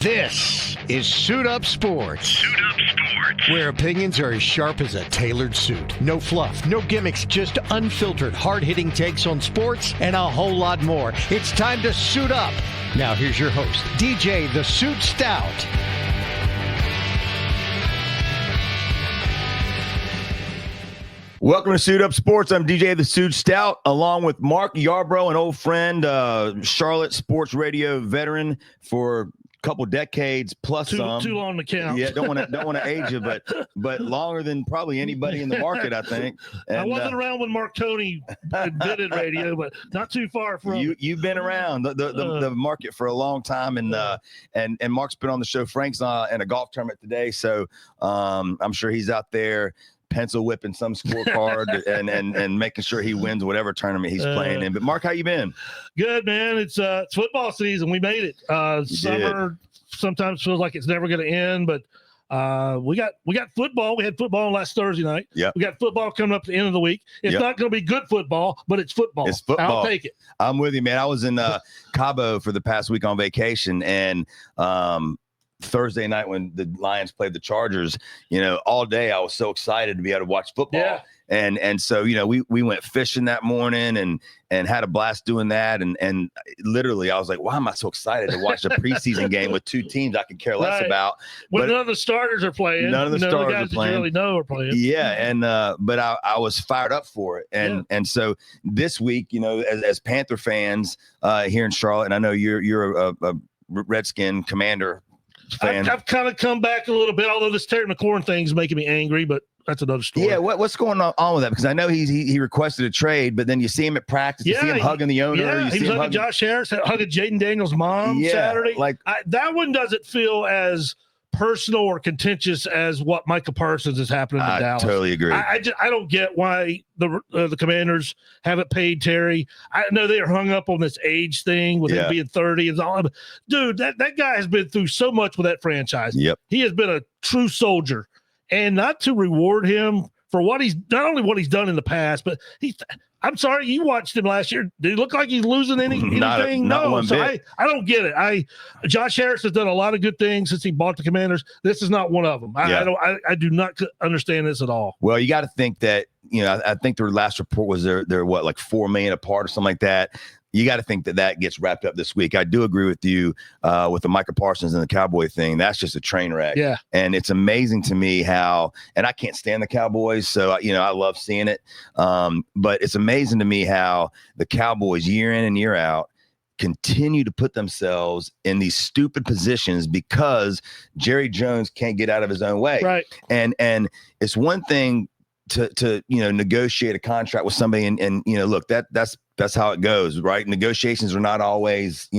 This is Suit Up Sports. Suit Up Sports. Where opinions are as sharp as a tailored suit. No fluff, no gimmicks, just unfiltered, hard-hitting takes on sports and a whole lot more. It's time to suit up. Now here's your host, DJ the Suit Stout. Welcome to Suit Up Sports. I'm DJ the Suit Stout, along with Mark Yarbro, an old friend, Charlotte sports radio veteran for couple decades plus some. Too long to count. Yeah, don't want to age you, but longer than probably anybody in the market, I think. And, I wasn't around when Mark Tony invented radio, but not too far from. You've been around the market for a long time, and Mark's been on the show. Frank's in a golf tournament today, so I'm sure he's out there pencil whipping some scorecard and making sure he wins whatever tournament he's playing in. But Mark, how you been? Good, man. It's football season. We made it. Summer sometimes feels like it's never going to end, but we got football. We had football last Thursday night. Yeah. We got football coming up at the end of the week. It's not going to be good football, but it's football. It's football. I'll take it. I'm with you, man. I was in Cabo for the past week on vacation, and Thursday night when the Lions played the Chargers, all day I was so excited to be able to watch football. Yeah. And so, we went fishing that morning and had a blast doing that. And literally I was like, why am I so excited to watch a preseason game with two teams I could care less about? When none of the starters are playing. None of the starters the guys are playing. That you really know are playing. Yeah. And but I was fired up for it. And so this week, as Panther fans here in Charlotte, and I know you're a Redskin Commander fan. I've kind of come back a little bit, although this Terry McLaurin thing's making me angry, but that's another story. Yeah, what's going on with that? Because I know he requested a trade, but then you see him at practice, you see him hugging the owner. Yeah, he was hugging Josh Harris, hugging Jaden Daniels' mom Saturday. That one doesn't feel as personal or contentious as what Micah Parsons is happening in Dallas. I totally agree. I don't get why the Commanders haven't paid Terry. I know they are hung up on this age thing with him being 30 and all. Dude, that guy has been through so much with that franchise. Yep. He has been a true soldier, and not to reward him for what he's not only what he's done in the past, but I'm sorry, you watched him last year. Did he look like he's losing anything? Not one bit. I don't get it. Josh Harris has done a lot of good things since he bought the Commanders. This is not one of them. I do not understand this at all. Well, you got to think that, I think their last report was they're what, like $4 million apart or something like that. You got to think that gets wrapped up this week. I do agree with you with the Micah Parsons and the Cowboy thing. That's just a train wreck. Yeah. And it's amazing to me how, and I can't stand the Cowboys, so, I love seeing it. But it's amazing to me how the Cowboys year in and year out continue to put themselves in these stupid positions because Jerry Jones can't get out of his own way. Right. And it's one thing to negotiate a contract with somebody and look, that's how it goes, right? Negotiations are not always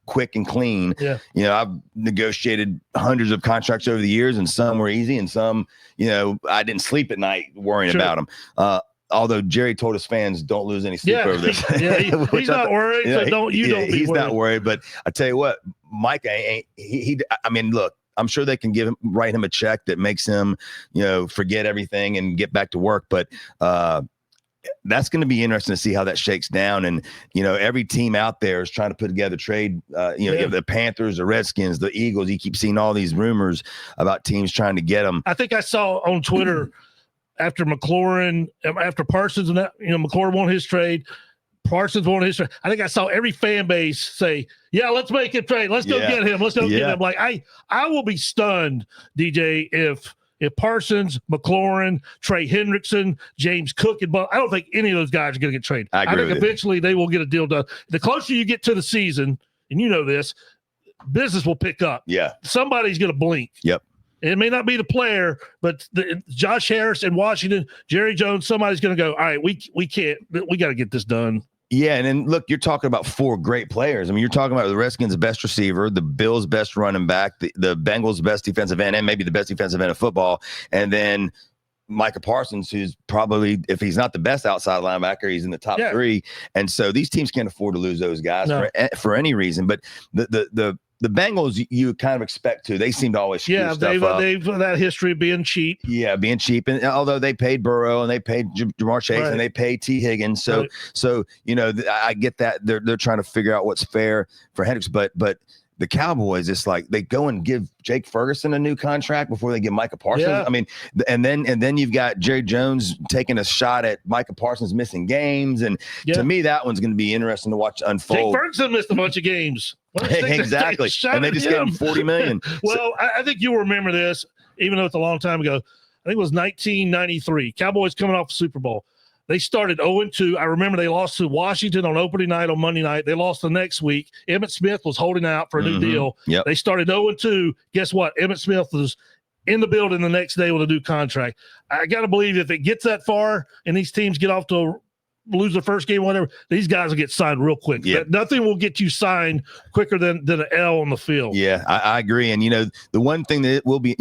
quick and clean. Yeah. I've negotiated hundreds of contracts over the years, and some were easy, and some I didn't sleep at night worrying about them. Although Jerry told his fans don't lose any sleep over this. He's not worried. So don't be worried. He's not worried, but I tell you what, Mike ain't. I mean, look. I'm sure they can write him a check that makes him, forget everything and get back to work. But that's going to be interesting to see how that shakes down. And, every team out there is trying to put together trade. You have the Panthers, the Redskins, the Eagles. You keep seeing all these rumors about teams trying to get them. I think I saw on Twitter after Parsons and that, McLaurin won his trade. Parsons won his trade. I think I saw every fan base say, yeah, let's make a trade. Let's go get him. Let's go get him. Like, I will be stunned, DJ, if Parsons, McLaurin, Trey Hendrickson, James Cook, and I don't think any of those guys are going to get traded. I think eventually they will get a deal done. The closer you get to the season, and you know this, business will pick up. Yeah. Somebody's going to blink. Yep. It may not be the player, but Josh Harris in Washington, Jerry Jones, somebody's going to go, all right, we can't. We got to get this done. Yeah, and then look, you're talking about four great players. I mean, you're talking about the Redskins' best receiver, the Bills' best running back, the Bengals' best defensive end, and maybe the best defensive end of football, and then Micah Parsons, who's probably, if he's not the best outside linebacker, he's in the top three. And so these teams can't afford to lose those guys for any reason. But the Bengals, you kind of expect to. They seem to always screw stuff up. They've that history of being cheap. Yeah, being cheap. And although they paid Burrow and they paid Jamar Chase and they paid T. Higgins, so I get that they're trying to figure out what's fair for Hendricks. But the Cowboys, it's like they go and give Jake Ferguson a new contract before they give Micah Parsons. Yeah. I mean, and then you've got Jerry Jones taking a shot at Micah Parsons missing games. And to me, that one's going to be interesting to watch unfold. Jake Ferguson missed a bunch of games. Exactly. And they just gave him $40 million. Well, I think you'll remember this, even though it's a long time ago. I think it was 1993. Cowboys coming off the Super Bowl. They started 0-2. I remember they lost to Washington on opening night on Monday night. They lost the next week. Emmitt Smith was holding out for a new deal. Yep. They started 0-2. Guess what? Emmitt Smith was in the building the next day with a new contract. I got to believe if it gets that far and these teams get off to lose their first game, whatever, these guys will get signed real quick. Yep. Nothing will get you signed quicker than an L on the field. Yeah, I agree. And, the one thing that it will be,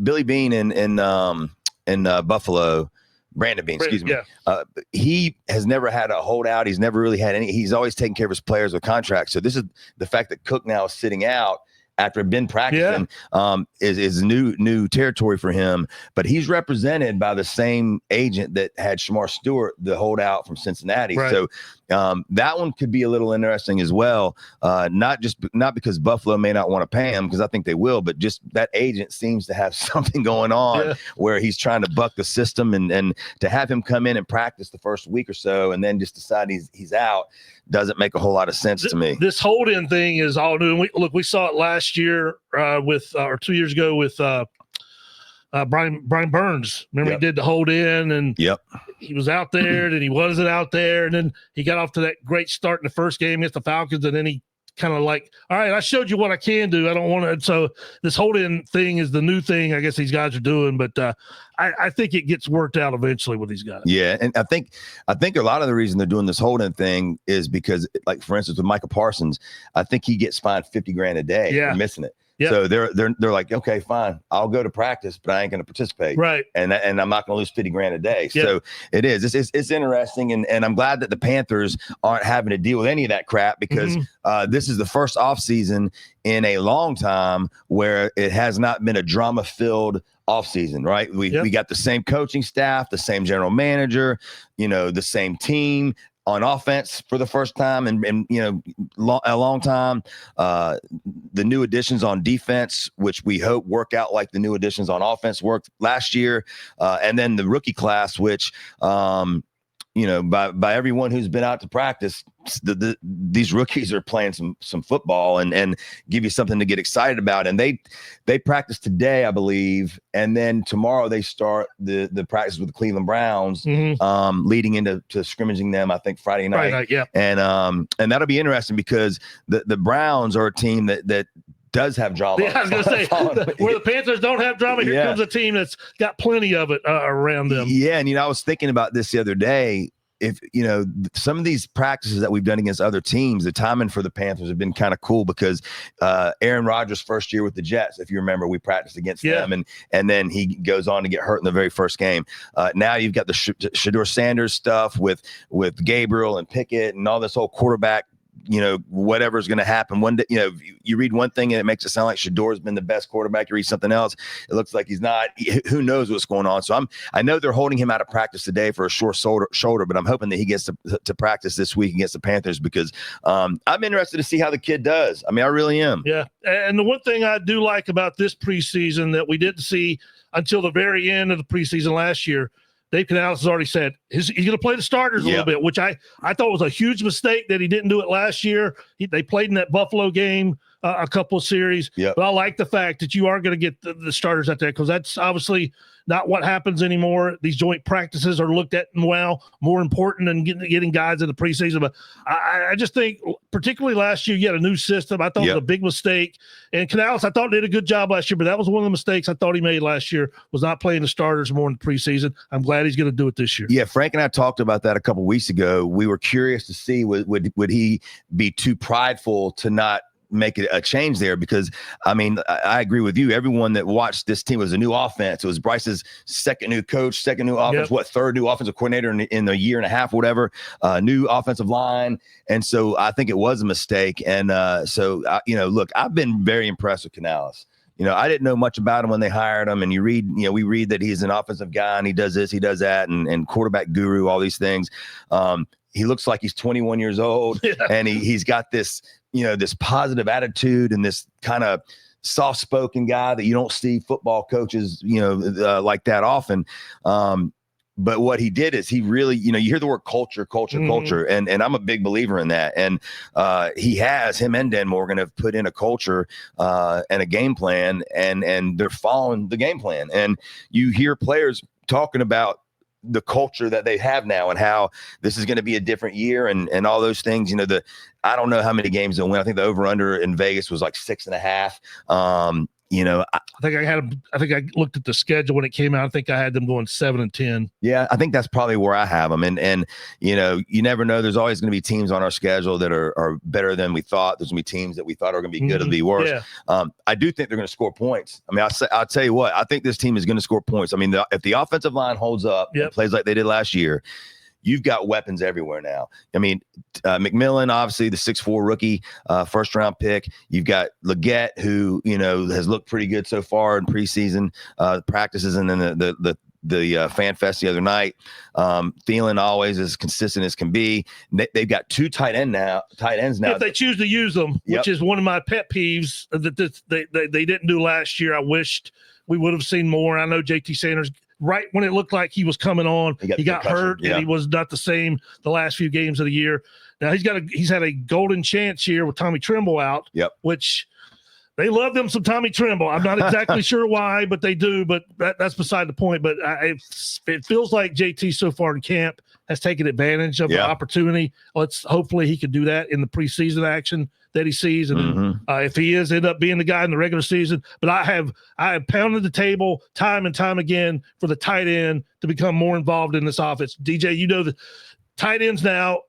Billy Bean in Buffalo, Brandon Bean, excuse me. Yeah. He has never had a holdout. He's never really had any. He's always taken care of his players with contracts. So this is the fact that Cook now is sitting out after been practicing is new territory for him. But he's represented by the same agent that had Shamar Stewart, the holdout from Cincinnati. Right. So that one could be a little interesting as well. Not because Buffalo may not want to pay him, because I think they will, but just that agent seems to have something going on where he's trying to buck the system, and to have him come in and practice the first week or so and then just decide he's out doesn't make a whole lot of sense to me. This hold-in thing is all new. And we saw it last year or 2 years ago with Brian Burns. Remember, he did the hold-in, and he was out there, and he wasn't out there, and then he got off to that great start in the first game against the Falcons, and then he kind of like, all right, I showed you what I can do. I don't want to. So this hold-in thing is the new thing I guess these guys are doing, but I think it gets worked out eventually with these guys. Yeah, and I think a lot of the reason they're doing this hold-in thing is because, like, for instance, with Micah Parsons, I think he gets fined $50,000 a day for missing it. Yep. So they're like, okay, fine, I'll go to practice, but I ain't going to participate. Right. And I'm not going to lose $50,000 a day. Yep. So it is. It's interesting, and I'm glad that the Panthers aren't having to deal with any of that crap, because this is the first offseason in a long time where it has not been a drama-filled offseason, right? We got the same coaching staff, the same general manager, the same team on offense for the first time and a long time. The new additions on defense, which we hope work out like the new additions on offense worked last year, and then the rookie class, which by everyone who's been out to practice, these rookies are playing some football and give you something to get excited about. And they practice today, I believe, and then tomorrow they start the practice with the Cleveland Browns, leading into scrimmaging them, I think, Friday night. And that'll be interesting, because the Browns are a team that does have drama. Yeah, I was going to say, where the Panthers don't have drama, here comes a team that's got plenty of it around them. Yeah, and I was thinking about this the other day. If some of these practices that we've done against other teams, the timing for the Panthers have been kind of cool, because Aaron Rodgers' first year with the Jets, if you remember, we practiced against them, and then he goes on to get hurt in the very first game. Now you've got the Shedeur Sanders stuff with Gabriel and Pickett and all this whole quarterback, whatever's going to happen one day. You read one thing and it makes it sound like Shedeur's been the best quarterback. You read something else, it looks like he's not. Who knows what's going on? So I know they're holding him out of practice today for a short shoulder, but I'm hoping that he gets to practice this week against the Panthers, because I'm interested to see how the kid does. I mean, I really am. Yeah, and the one thing I do like about this preseason that we didn't see until the very end of the preseason last year, Dave Canales has already said he's going to play the starters a little bit, which I thought was a huge mistake that he didn't do it last year. They played in that Buffalo game a couple of series. But I like the fact that you are going to get the starters out there, because that's obviously not what happens anymore. These joint practices are looked at more important than getting guys in the preseason. But I just think, particularly last year, you had a new system. I thought it was a big mistake. And Canales, I thought, did a good job last year, but that was one of the mistakes I thought he made last year, was not playing the starters more in the preseason. I'm glad he's going to do it this year. Yeah, Frank and I talked about that a couple of weeks ago. We were curious to see would he be too prideful to not make it a change there, because I mean, I agree with you. Everyone that watched this team was a new offense. It was Bryce's second new coach, second new offense, third new offensive coordinator in a year and a half, whatever, new offensive line. And so I think it was a mistake. And look, I've been very impressed with Canales. I didn't know much about him when they hired him, and we read that he's an offensive guy and he does this, he does that, and quarterback guru, all these things. he looks like he's 21 years old, and he's got this, this positive attitude and this kind of soft-spoken guy that you don't see football coaches, like that often. But what he did is he really, you hear the word culture, and I'm a big believer in that. And him and Dan Morgan have put in a culture and a game plan, and they're following the game plan. And you hear players talking about the culture that they have now and how this is going to be a different year and all those things. I don't know how many games they'll win. I think the over-under in Vegas was like 6.5. I think I looked at the schedule when it came out. I think I had them going 7-10. Yeah, I think that's probably where I have them. And you never know. There's always going to be teams on our schedule that are better than we thought. There's going to be teams that we thought are going to be good or be worse. Yeah. I do think they're going to score points. I mean, I'll tell you what. I think this team is going to score points. I mean, if the offensive line holds up and plays like they did last year, you've got weapons everywhere now. I mean, McMillan, obviously the 6'4" rookie, first round pick. You've got Leggett, who, has looked pretty good so far in preseason practices, and then the fan fest the other night. Thielen always as consistent as can be. They've got two tight ends now. If they choose to use them, which is one of my pet peeves that they didn't do last year. I wished we would have seen more. I know JT Sanders, right when it looked like he was coming on, he got hurt, and he was not the same the last few games of the year. Now he's had a golden chance here with Tommy Tremble out, which they love them some Tommy Tremble. I'm not exactly sure why, but they do. But that's beside the point. But it feels like JT so far in camp has taken advantage of the opportunity. Hopefully he can do that in the preseason action that he sees, and if he end up being the guy in the regular season. But I have pounded the table time and time again for the tight end to become more involved in this offense. DJ, the tight ends now.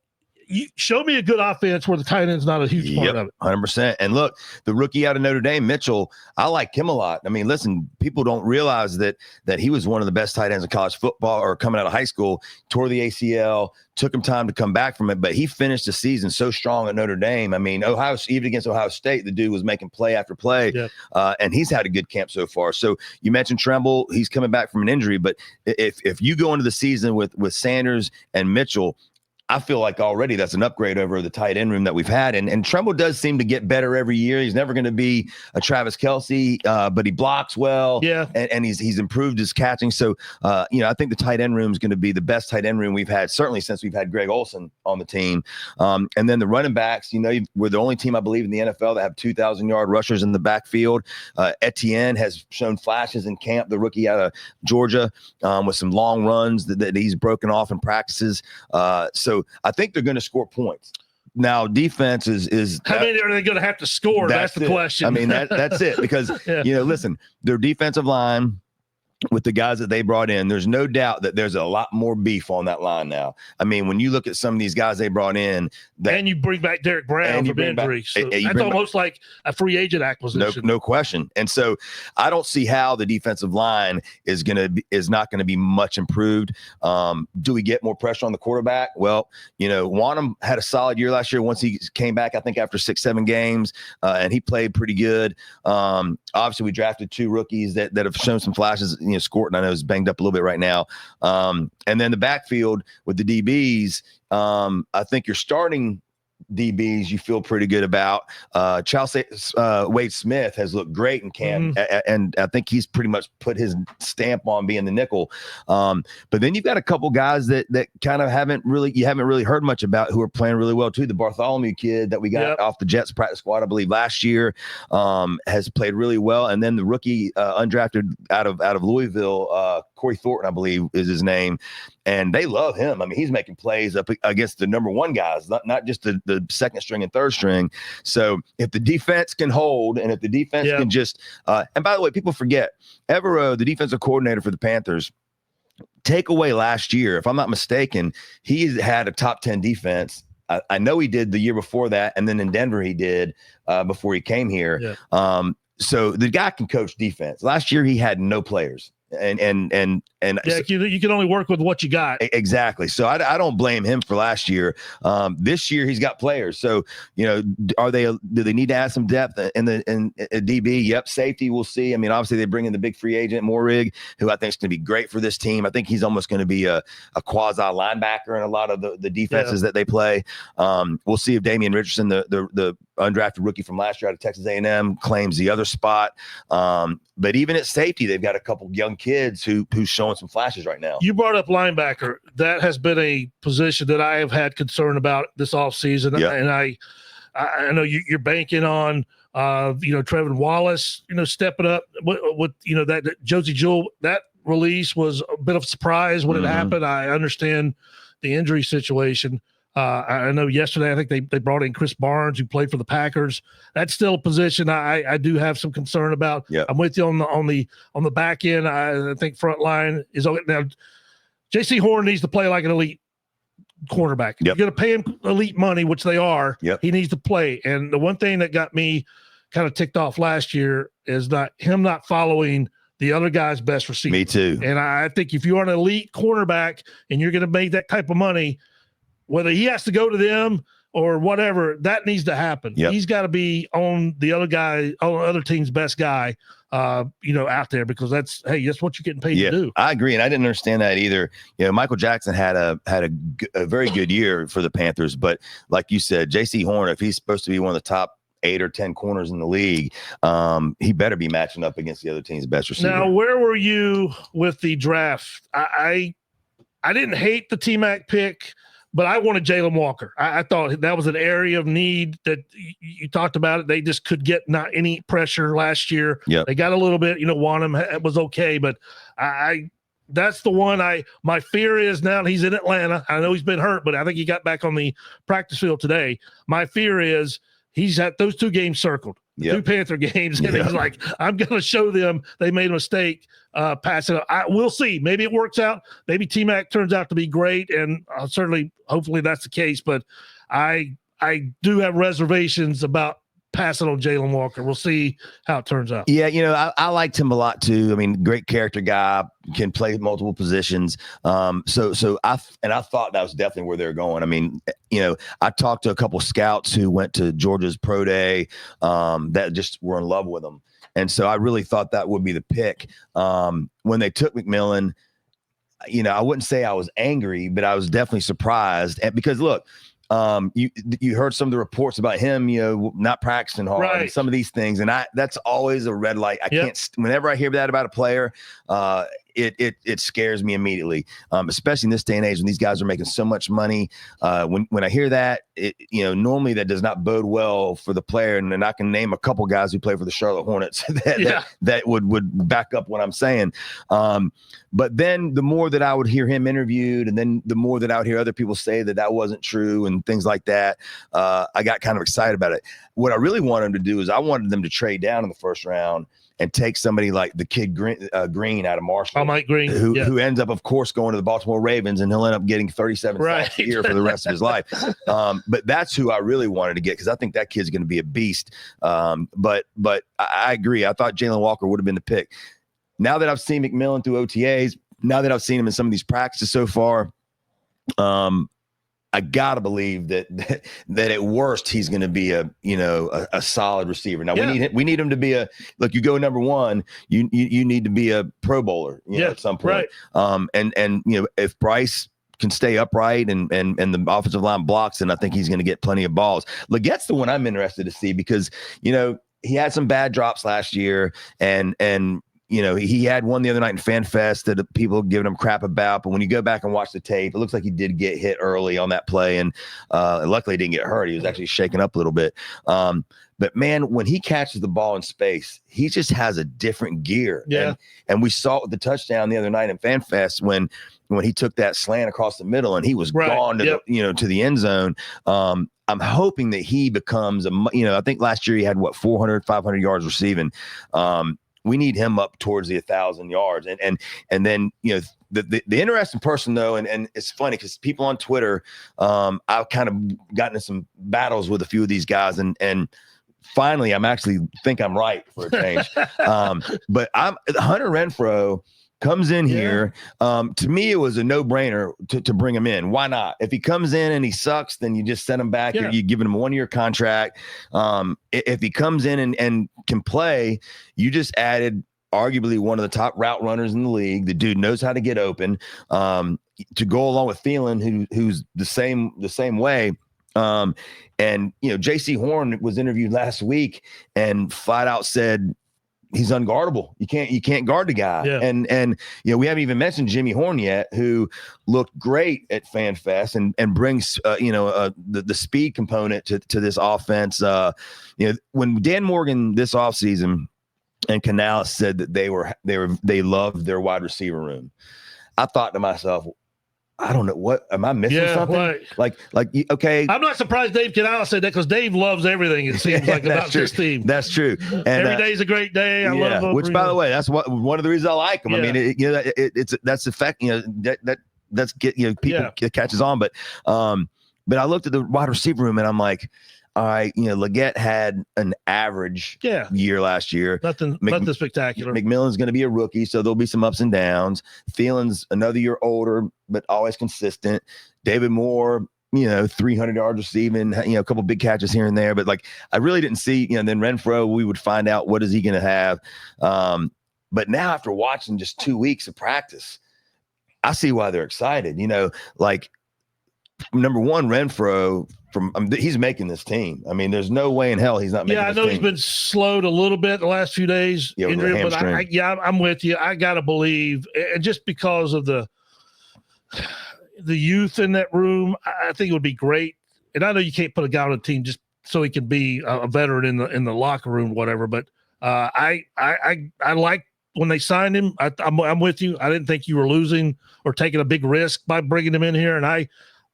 You show me a good offense where the tight end's not a huge part of it. 100%. And look, the rookie out of Notre Dame, Mitchell, I like him a lot. I mean, listen, people don't realize that he was one of the best tight ends in college football or coming out of high school, tore the ACL, took him time to come back from it, but he finished the season so strong at Notre Dame. I mean, even against Ohio State, the dude was making play after play, and he's had a good camp so far. So you mentioned Tremble, he's coming back from an injury, but if you go into the season with Sanders and Mitchell, I feel like already that's an upgrade over the tight end room that we've had. And Tremble does seem to get better every year. He's never going to be a Travis Kelce, but he blocks well. Yeah. And he's improved his catching. So, I think the tight end room is going to be the best tight end room we've had, certainly since we've had Greg Olsen on the team. And then the running backs, we're the only team, I believe, in the NFL that have 2,000-yard rushers in the backfield. Etienne has shown flashes in camp, the rookie out of Georgia, with some long runs that he's broken off in practices. So I think they're going to score points. Now, defense is how many are they going to have to score? That's the question. I mean, that's it. Because, listen, their defensive line with the guys that they brought in, there's no doubt that there's a lot more beef on that line now. I mean, when you look at some of these guys they brought in, and you bring back Derek Brown from injury, so that's almost like a free agent acquisition. No question. And so I don't see how the defensive line is not going to be much improved. Do we get more pressure on the quarterback? Well, Wanham had a solid year last year once he came back, I think after 6-7 games, and he played pretty good. Obviously, we drafted 2 rookies that have shown some flashes. Scorton, I know, is banged up a little bit right now. And then the backfield with the DBs, I think you're starting DBs you feel pretty good about. Chelsea Wade Smith has looked great in camp, and I think he's pretty much put his stamp on being the nickel. But then you've got a couple guys that kind of haven't really heard much about, who are playing really well too. The Bartholomew kid that we got off the Jets practice squad, I believe last year, has played really well. And then the rookie undrafted out of Louisville, Corey Thornton, I believe is his name. And they love him. I mean, he's making plays up against the number 1 guys, not just the second string and third string. So if the defense can hold, and if the defense can just and by the way, people forget, Evero, the defensive coordinator for the Panthers, take away last year, if I'm not mistaken, he had a top 10 defense. I know he did the year before that, and then in Denver he did before he came here. Yeah. So the guy can coach defense. Last year he had no players. And and yeah, you can only work with what you got. Exactly. So I don't blame him for last year. This year he's got players. So, do they need to add some depth in DB? Yep. Safety, we'll see. I mean, obviously they bring in the big free agent Morrig, who I think is going to be great for this team. I think he's almost going to be a quasi linebacker in a lot of the defenses that they play. We'll see if Damian Richardson, the undrafted rookie from last year out of Texas A&M, claims the other spot. But even at safety, they've got a couple young kids who's showing some flashes right now. You brought up linebacker. That has been a position that I have had concern about this offseason. Yep. And I know you're banking on Trevin Wallace, stepping up with that Josie Jewell. That release was a bit of a surprise when it happened. I understand the injury situation. I know yesterday I think they brought in Chris Barnes, who played for the Packers. That's still a position I do have some concern about. Yep. I'm with you on the back end. I think front line is now. J.C. Horn needs to play like an elite cornerback. Yep. You're going to pay him elite money, which they are. Yep. He needs to play. And the one thing that got me kind of ticked off last year is not following the other guy's best receiver. Me too. And I think if you are an elite cornerback and you're going to make that type of money, whether he has to go to them or whatever, that needs to happen. Yep. He's got to be on the other team's best guy, out there, because that's what you're getting paid to do. I agree, and I didn't understand that either. Michael Jackson had a very good year for the Panthers, but like you said, J.C. Horn, if he's supposed to be one of the top 8 or 10 corners in the league, he better be matching up against the other team's best receiver. Now, where were you with the draft? I didn't hate the T-Mac pick, but I wanted Jalen Walker. I thought that was an area of need that you talked about it. They just could get not any pressure last year. Yep. They got a little bit, Wanham was okay, but that's the one my fear is now that he's in Atlanta. I know he's been hurt, but I think he got back on the practice field today. My fear is he's at those 2 games circled. Yep. 2 Panther games, and he's like, I'm going to show them they made a mistake passing it. We'll see. Maybe it works out. Maybe T-Mac turns out to be great, and hopefully that's the case. But I do have reservations about passing on Jalen Walker. We'll see how it turns out. Yeah, I liked him a lot too. I mean, great character guy, can play multiple positions. So I thought that was definitely where they're going. I mean, I talked to a couple scouts who went to Georgia's pro day that just were in love with him. And so I really thought that would be the pick. When they took McMillan, I wouldn't say I was angry, but I was definitely surprised. And because look, you heard some of the reports about him, not practicing hard, right, and some of these things, and that's always a red light. I can't. Whenever I hear that about a player, it scares me immediately, especially in this day and age when these guys are making so much money. When I hear that, normally that does not bode well for the player. And then I can name a couple guys who play for the Charlotte Hornets that would back up what I'm saying. But then the more that I would hear him interviewed, and then the more that I would hear other people say that wasn't true and things like that, I got kind of excited about it. What I really wanted them to do is I wanted them to trade down in the first round and take somebody like the kid Green out of Marshall. Mike Green. Who ends up, of course, going to the Baltimore Ravens, and he'll end up getting 37 sacks a year for the rest of his life. But that's who I really wanted to get, because I think that kid's going to be a beast. But I agree. I thought Jalen Walker would have been the pick. Now that I've seen McMillan through OTAs, now that I've seen him in some of these practices so far, I gotta believe that at worst he's going to be a solid receiver. Now we need him to be you go number 1, you need to be a Pro Bowler at some point. Right. And if Bryce can stay upright and the offensive line blocks, then I think he's going to get plenty of balls. Legette's the one I'm interested to see, because he had some bad drops last year, and he had one the other night in Fan Fest that people giving him crap about. But when you go back and watch the tape, it looks like he did get hit early on that play. And luckily he didn't get hurt. He was actually shaken up a little bit. But man, when he catches the ball in space, he just has a different gear. Yeah. And we saw it with the touchdown the other night in Fan Fest when he took that slant across the middle and he was gone to to the end zone. I'm hoping that he becomes I think last year he had 400, 500 yards receiving. We need him up towards the 1,000 yards. And then, the interesting person though, and it's funny because people on Twitter, I've kind of gotten in some battles with a few of these guys, and finally I'm actually think I'm right for a change. But Hunter Renfrow, comes in here. To me, it was a no-brainer to bring him in. Why not? If he comes in and he sucks, then you just send him back. You're giving him a 1-year contract. If he comes in and can play, you just added arguably one of the top route runners in the league. The dude knows how to get open, to go along with Thielen, who's the same way. And J.C. Horn was interviewed last week and flat out said he's unguardable. You can't guard the guy. Yeah. And we haven't even mentioned Jimmy Horn yet, who looked great at FanFest and brings the speed component to this offense. When Dan Morgan this offseason and Canales said that they loved their wide receiver room, I thought to myself, I don't know, what am I missing something? Right. Like okay. I'm not surprised Dave Canales said that, because Dave loves everything, it seems like, about this team. That's true. And every day's a great day. I love him. Which, by the way, that's one of the reasons I like him. Yeah. I mean, that's the fact. That's people catches on. But I looked at the wide receiver room and I'm like, all right, Leggett had an average year last year. Nothing spectacular. McMillan's going to be a rookie, so there'll be some ups and downs. Thielen's another year older, but always consistent. David Moore, 300 yards receiving, a couple big catches here and there. But I really didn't see, then Renfro, we would find out what is he going to have. But now after watching just 2 weeks of practice, I see why they're excited. Number one, Renfro, he's making this team. I mean, there's no way in hell he's not making this team. I know he's been slowed a little bit the last few days. Injury, but I'm with you. I got to believe, and just because of the youth in that room, I think it would be great. And I know you can't put a guy on a team just so he can be a veteran in the locker room, whatever. But I like when they signed him. I'm with you. I didn't think you were losing or taking a big risk by bringing him in here, and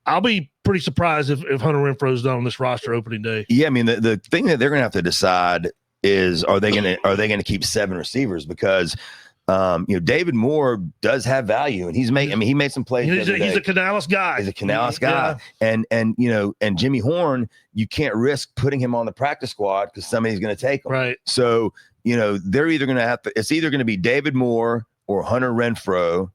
I'll be pretty surprised if Hunter Renfro's done on this roster opening day. Yeah, I mean, the thing that they're going to have to decide is, are they going to keep 7 receivers? Because David Moore does have value, and he made some plays. He's a Canales guy. He's a Canales guy, and Jimmy Horn, you can't risk putting him on the practice squad because somebody's going to take him. Right. So they're either going to have to. It's either going to be David Moore or Hunter Renfro,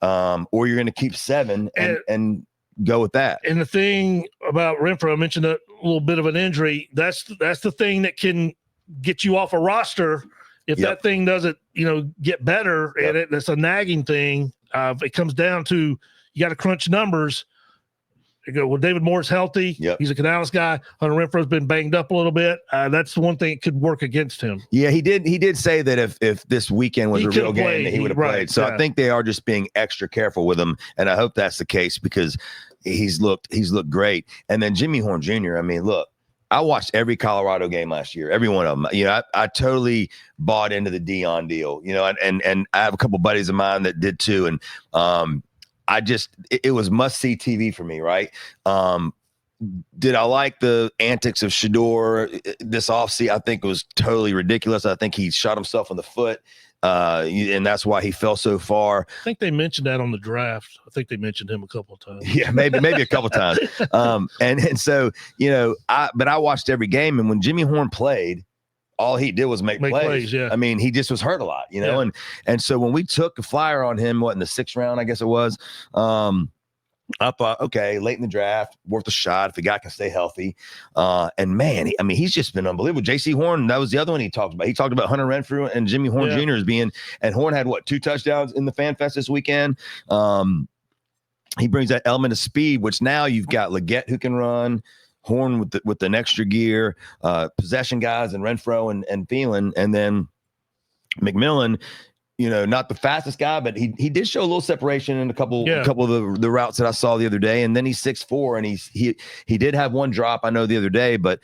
or you're going to keep 7 and go with that. And the thing about Renfro, I mentioned a little bit of an injury. That's the thing that can get you off a roster if that thing doesn't, get better. And that's a nagging thing. It comes down to, you got to crunch numbers. You go, well, David Moore's healthy. Yep. He's a Canales guy. Hunter Renfro's been banged up a little bit. That's the one thing that could work against him. Yeah, he did say that if this weekend was a real game, that he would have played. So I think they are just being extra careful with him, and I hope that's the case, because he's looked great. And then Jimmy Horn Jr., I mean, look, I watched every Colorado game last year, every one of them. I totally bought into the Dion deal, and I have a couple buddies of mine that did too. And it was must-see TV for me, right? Did I like the antics of Shedeur this offseason? I think it was totally ridiculous. I think he shot himself in the foot, and that's why he fell so far. I think they mentioned that on the draft. I think they mentioned him a couple of times. Yeah, maybe a couple of times. And so, but I watched every game, and when Jimmy Horn played, all he did was make plays. Yeah. I mean, he just was hurt a lot, and so when we took a flyer on him, in the 6th round, I guess it was, I thought, okay, late in the draft, worth a shot if the guy can stay healthy. And man, he's just been unbelievable. J.C. Horn, that was the other one he talked about. He talked about Hunter Renfro and Jimmy Horn Jr. as being, and Horn had 2 touchdowns in the FanFest this weekend. He brings that element of speed, which now you've got Leggett who can run, Horn with an extra gear, possession guys, and Renfro and Thielen, and then McMillan. Not the fastest guy, but he did show a little separation in a couple of the routes that I saw the other day. And then he's 6'4", and he did have one drop, I know, the other day, but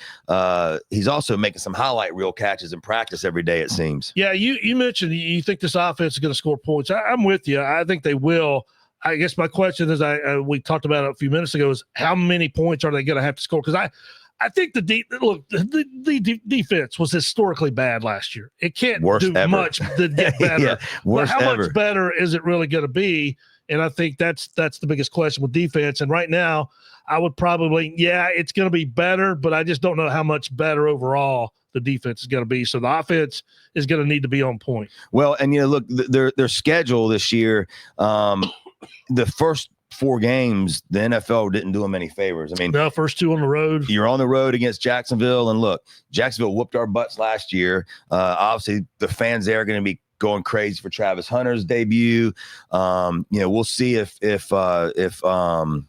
he's also making some highlight reel catches in practice every day, it seems. Yeah, you mentioned you think this offense is going to score points. I'm with you. I think they will. I guess my question is, we talked about it a few minutes ago, is how many points are they going to have to score? Because I think the defense was historically bad last year. It can't do much to get better. Worst but how ever. much better is it really going to be? And I think that's the biggest question with defense. And right now, I would probably, it's going to be better, but I just don't know how much better overall the defense is going to be. So the offense is going to need to be on point. Well, and look, their schedule this year, the first 4 games, the NFL didn't do them any favors. I mean, no, first 2 on the road. You're on the road against Jacksonville, and look, Jacksonville whooped our butts last year. Obviously, the fans there are going to be going crazy for Travis Hunter's debut. We'll see if I'm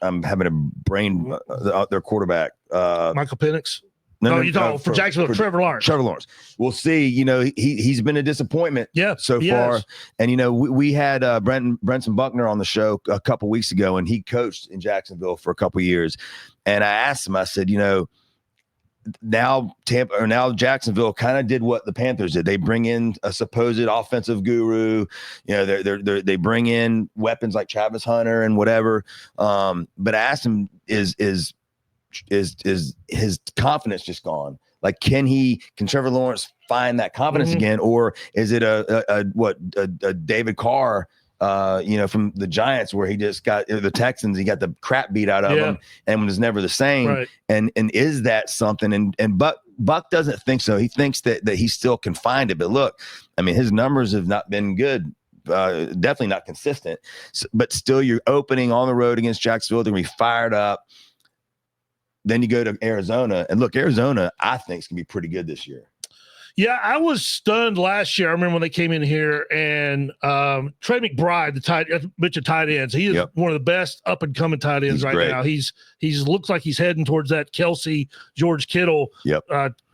having a brain their quarterback, Michael Penix. No, you're talking for Jacksonville, Trevor Lawrence. Trevor Lawrence. We'll see. He's been a disappointment so far. And, we had Brenton Buckner on the show a couple weeks ago, and he coached in Jacksonville for a couple years. And I asked him, I said, now Jacksonville kind of did what the Panthers did. They bring in a supposed offensive guru. They bring in weapons like Travis Hunter and whatever. But I asked him, is his confidence just gone? Like, can Trevor Lawrence find that confidence again, or is it a David Carr, from the Giants, where he just got the Texans, he got the crap beat out of him and was never the same. Right. And is that something? And Buck doesn't think so. He thinks that he still can find it. But look, I mean, his numbers have not been good. Definitely not consistent. But still, you're opening on the road against Jacksonville. They're going to be fired up. Then you go to Arizona, and look, Arizona, I think, is going to be pretty good this year. Yeah, I was stunned last year. I remember when they came in here, and Trey McBride, mentioned tight ends. He is one of the best up and coming tight ends now. He's looks like he's heading towards that Kelsey, George Kittle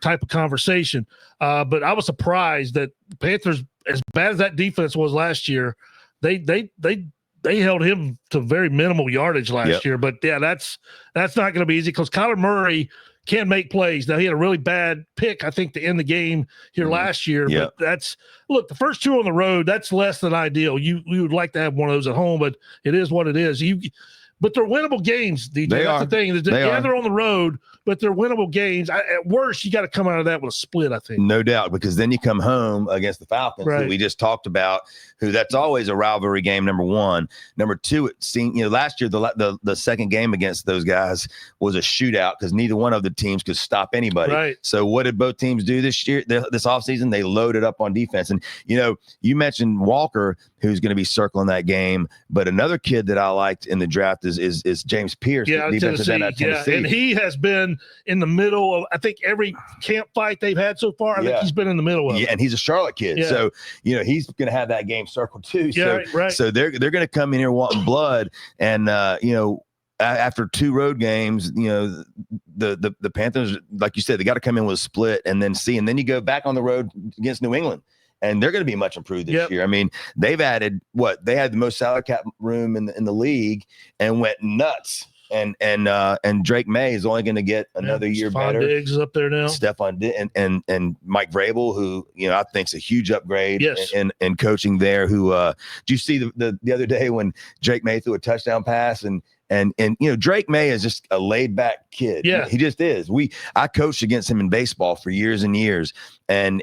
type of conversation. But I was surprised that the Panthers, as bad as that defense was last year, they held him to very minimal yardage last year. But that's not going to be easy, because Kyler Murray can make plays. Now, he had a really bad pick, I think, to end the game here last year. But look, the first 2 on the road, that's less than ideal. You would like to have one of those at home, but it is what it is. But they're winnable games, DJ. That's the thing. They're on the road, but they're winnable games. At worst, you got to come out of that with a split, I think. No doubt, because then you come home against the Falcons, who we just talked about, who that's always a rivalry game, number one. Number two, it seemed, last year, the second game against those guys was a shootout, because neither one of the teams could stop anybody. Right. So what did both teams do this year, this offseason? They loaded up on defense. And, you mentioned Walker, who's going to be circling that game, but another kid that I liked in the draft is James Pierce. Tennessee. And he has been in the middle of, I think, every camp fight they've had so far. I think he's been in the middle of it. And he's a Charlotte kid. Yeah. So, he's going to have that game circled too. So they're going to come in here wanting blood. And, after 2 road games, the Panthers, like you said, they got to come in with a split and then see. And then you go back on the road against New England, and they're going to be much improved this year. I mean, they've added they had the most salary cap room in the league and went nuts. And Drake May is only going to get another year better. Diggs is up there now. Stephon Diggs and Mike Vrabel, who I think is a huge upgrade in coaching there. Who do you see the other day when Drake May threw a touchdown pass and Drake May is just a laid back kid. Yeah, he just is. I coached against him in baseball for years and years, and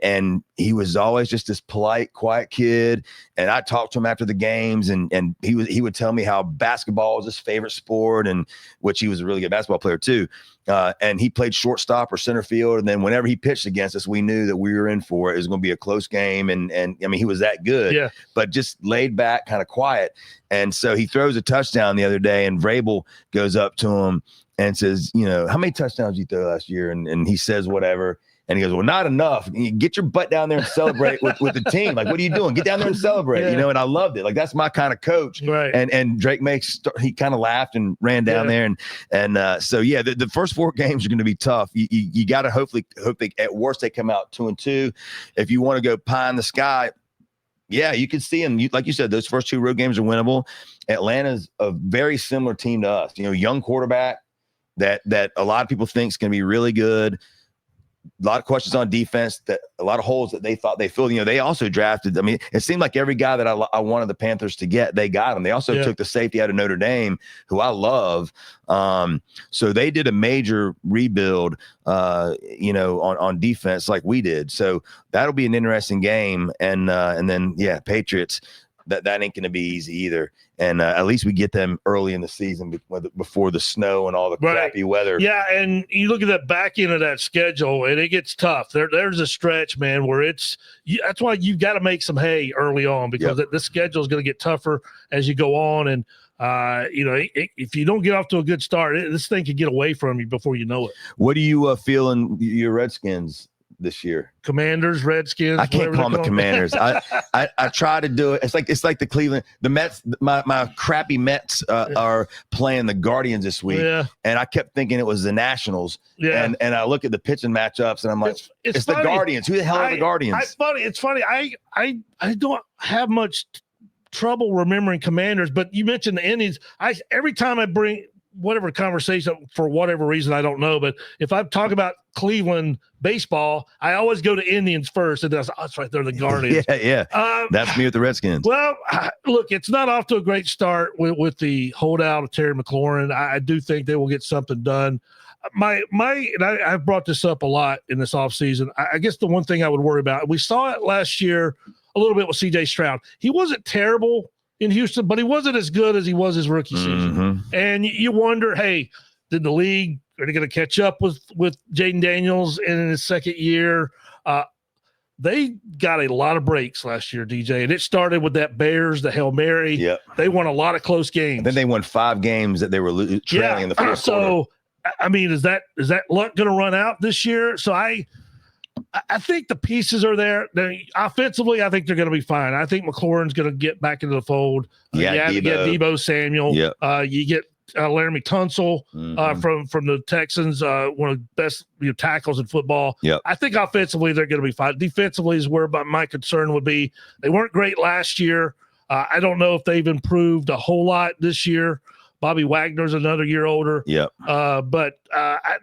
he was always just this polite, quiet kid. And I talked to him after the games, and he would tell me how basketball was his favorite sport, and which he was a really good basketball player too. And he played shortstop or center field. And then whenever he pitched against us, we knew that we were in for it. It was going to be a close game. And I mean, he was that good, but just laid back, kind of quiet. And so he throws a touchdown the other day, and Vrabel goes up to him and says, how many touchdowns did you throw last year? And he says, whatever. And he goes, well, not enough. Get your butt down there and celebrate with the team. Like, what are you doing? Get down there and celebrate, And I loved it. Like, that's my kind of coach. Right. And Drake May, he kind of laughed and ran down there. And so, the first 4 games are going to be tough. You got to hope they, at worst, they come out 2-2. If you want to go pie in the sky, you can see them. Like you said, those first 2 road games are winnable. Atlanta's a very similar team to us. Young quarterback that a lot of people think is going to be really good. A lot of questions on defense, that a lot of holes that they thought they filled. They also drafted. I mean, it seemed like every guy that I wanted the Panthers to get, they got him. They also took the safety out of Notre Dame, who I love. So they did a major rebuild, on defense like we did. So that'll be an interesting game. And then Patriots. that ain't going to be easy either. And at least we get them early in the season before the snow and all the crappy weather. Yeah, and you look at that back end of that schedule, and it gets tough. There's a stretch, man, where that's why you've got to make some hay early on, because this schedule is going to get tougher as you go on. And if you don't get off to a good start, this thing could get away from you before you know it. What do you feel in your Redskins this year? Commanders, Redskins. I can't call them the Commanders. I try to do it. It's like the Cleveland, the Mets. My crappy Mets are playing the Guardians this week, and I kept thinking it was the Nationals. Yeah, and I look at the pitching matchups, and I'm like, it's the Guardians. Who the hell are the Guardians? It's funny. I don't have much trouble remembering Commanders, but you mentioned the Indians. Every time I bring whatever conversation, for whatever reason, I don't know, but if I talk about Cleveland baseball, I always go to Indians first, and that's right, they're the Guardians. Yeah. That's me with the Redskins. Well, look, it's not off to a great start with the holdout of Terry McLaurin. I do think they will get something done. I've brought this up a lot in this offseason. I guess the one thing I would worry about, we saw it last year a little bit with C.J. Stroud. He wasn't terrible in Houston, but he wasn't as good as he was his rookie season. And you wonder, hey, did the league, are they going to catch up with Jaden Daniels in his second year? They got a lot of breaks last year, DJ, and it started with that Bears, the Hail Mary. Yep. They won a lot of close games. And then they won 5 games that they were trailing in the first quarter. So, I mean, is that luck going to run out this year? So I think the pieces are there. Offensively, I think they're going to be fine. I think McLaurin's going to get back into the fold. You get Deebo Samuel. Yep. You get Laramie Tunsil from the Texans, one of the best tackles in football. Yep. I think offensively they're going to be fine. Defensively is where my concern would be. They weren't great last year. I don't know if they've improved a whole lot this year. Bobby Wagner's another year older. Yep. But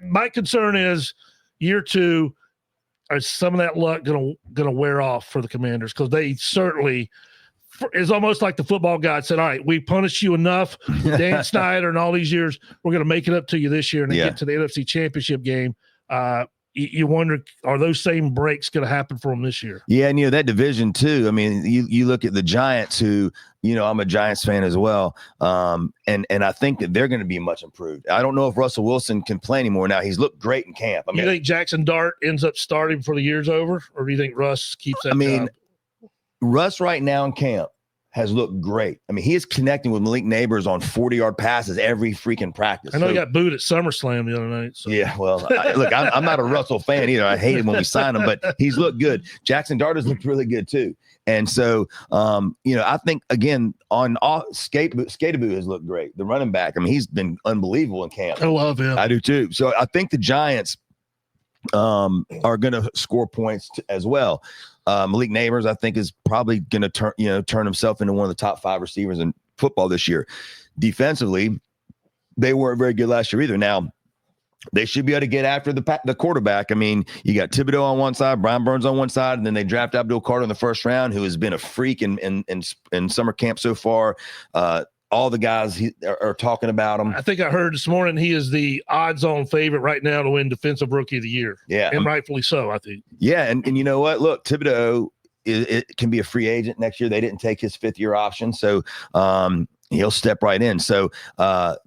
my concern is year 2. Is some of that luck gonna wear off for the Commanders? Because they certainly, it's almost like the football god said, all right, we punished you enough, Dan Snyder, and all these years, we're going to make it up to you this year and get to the NFC Championship game. You wonder, are those same breaks going to happen for them this year? Yeah, and that division too. I mean, you look at the Giants, who I'm a Giants fan as well, and I think that they're going to be much improved. I don't know if Russell Wilson can play anymore now. He's looked great in camp. I mean, you think Jackson Dart ends up starting before the year's over, or do you think Russ keeps that? Job? Russ right now in camp has looked great. I mean, he is connecting with Malik Neighbors on 40-yard passes every freaking practice. I know he got booed at SummerSlam the other night. So. Yeah, well, look, I'm not a Russell fan either. I hate him when we sign him, but he's looked good. Jackson Dart has looked really good too. And so, I think, again, on Skataboo has looked great. The running back, I mean, he's been unbelievable in camp. I love him. I do too. So I think the Giants are going to score points as well. Malik Neighbors, I think, is probably going to turn himself into one of the top 5 receivers in football this year. Defensively, they weren't very good last year either. Now, they should be able to get after the quarterback. I mean, you got Thibodeau on one side, Brian Burns on one side, and then they draft Abdul Carter in the first round, who has been a freak in summer camp so far. All the guys are talking about him. I think I heard this morning he is the odds-on favorite right now to win Defensive Rookie of the Year. Yeah. And rightfully so, I think. Yeah, and you know what? Look, Thibodeau it can be a free agent next year. They didn't take his 5th-year option, so he'll step right in. So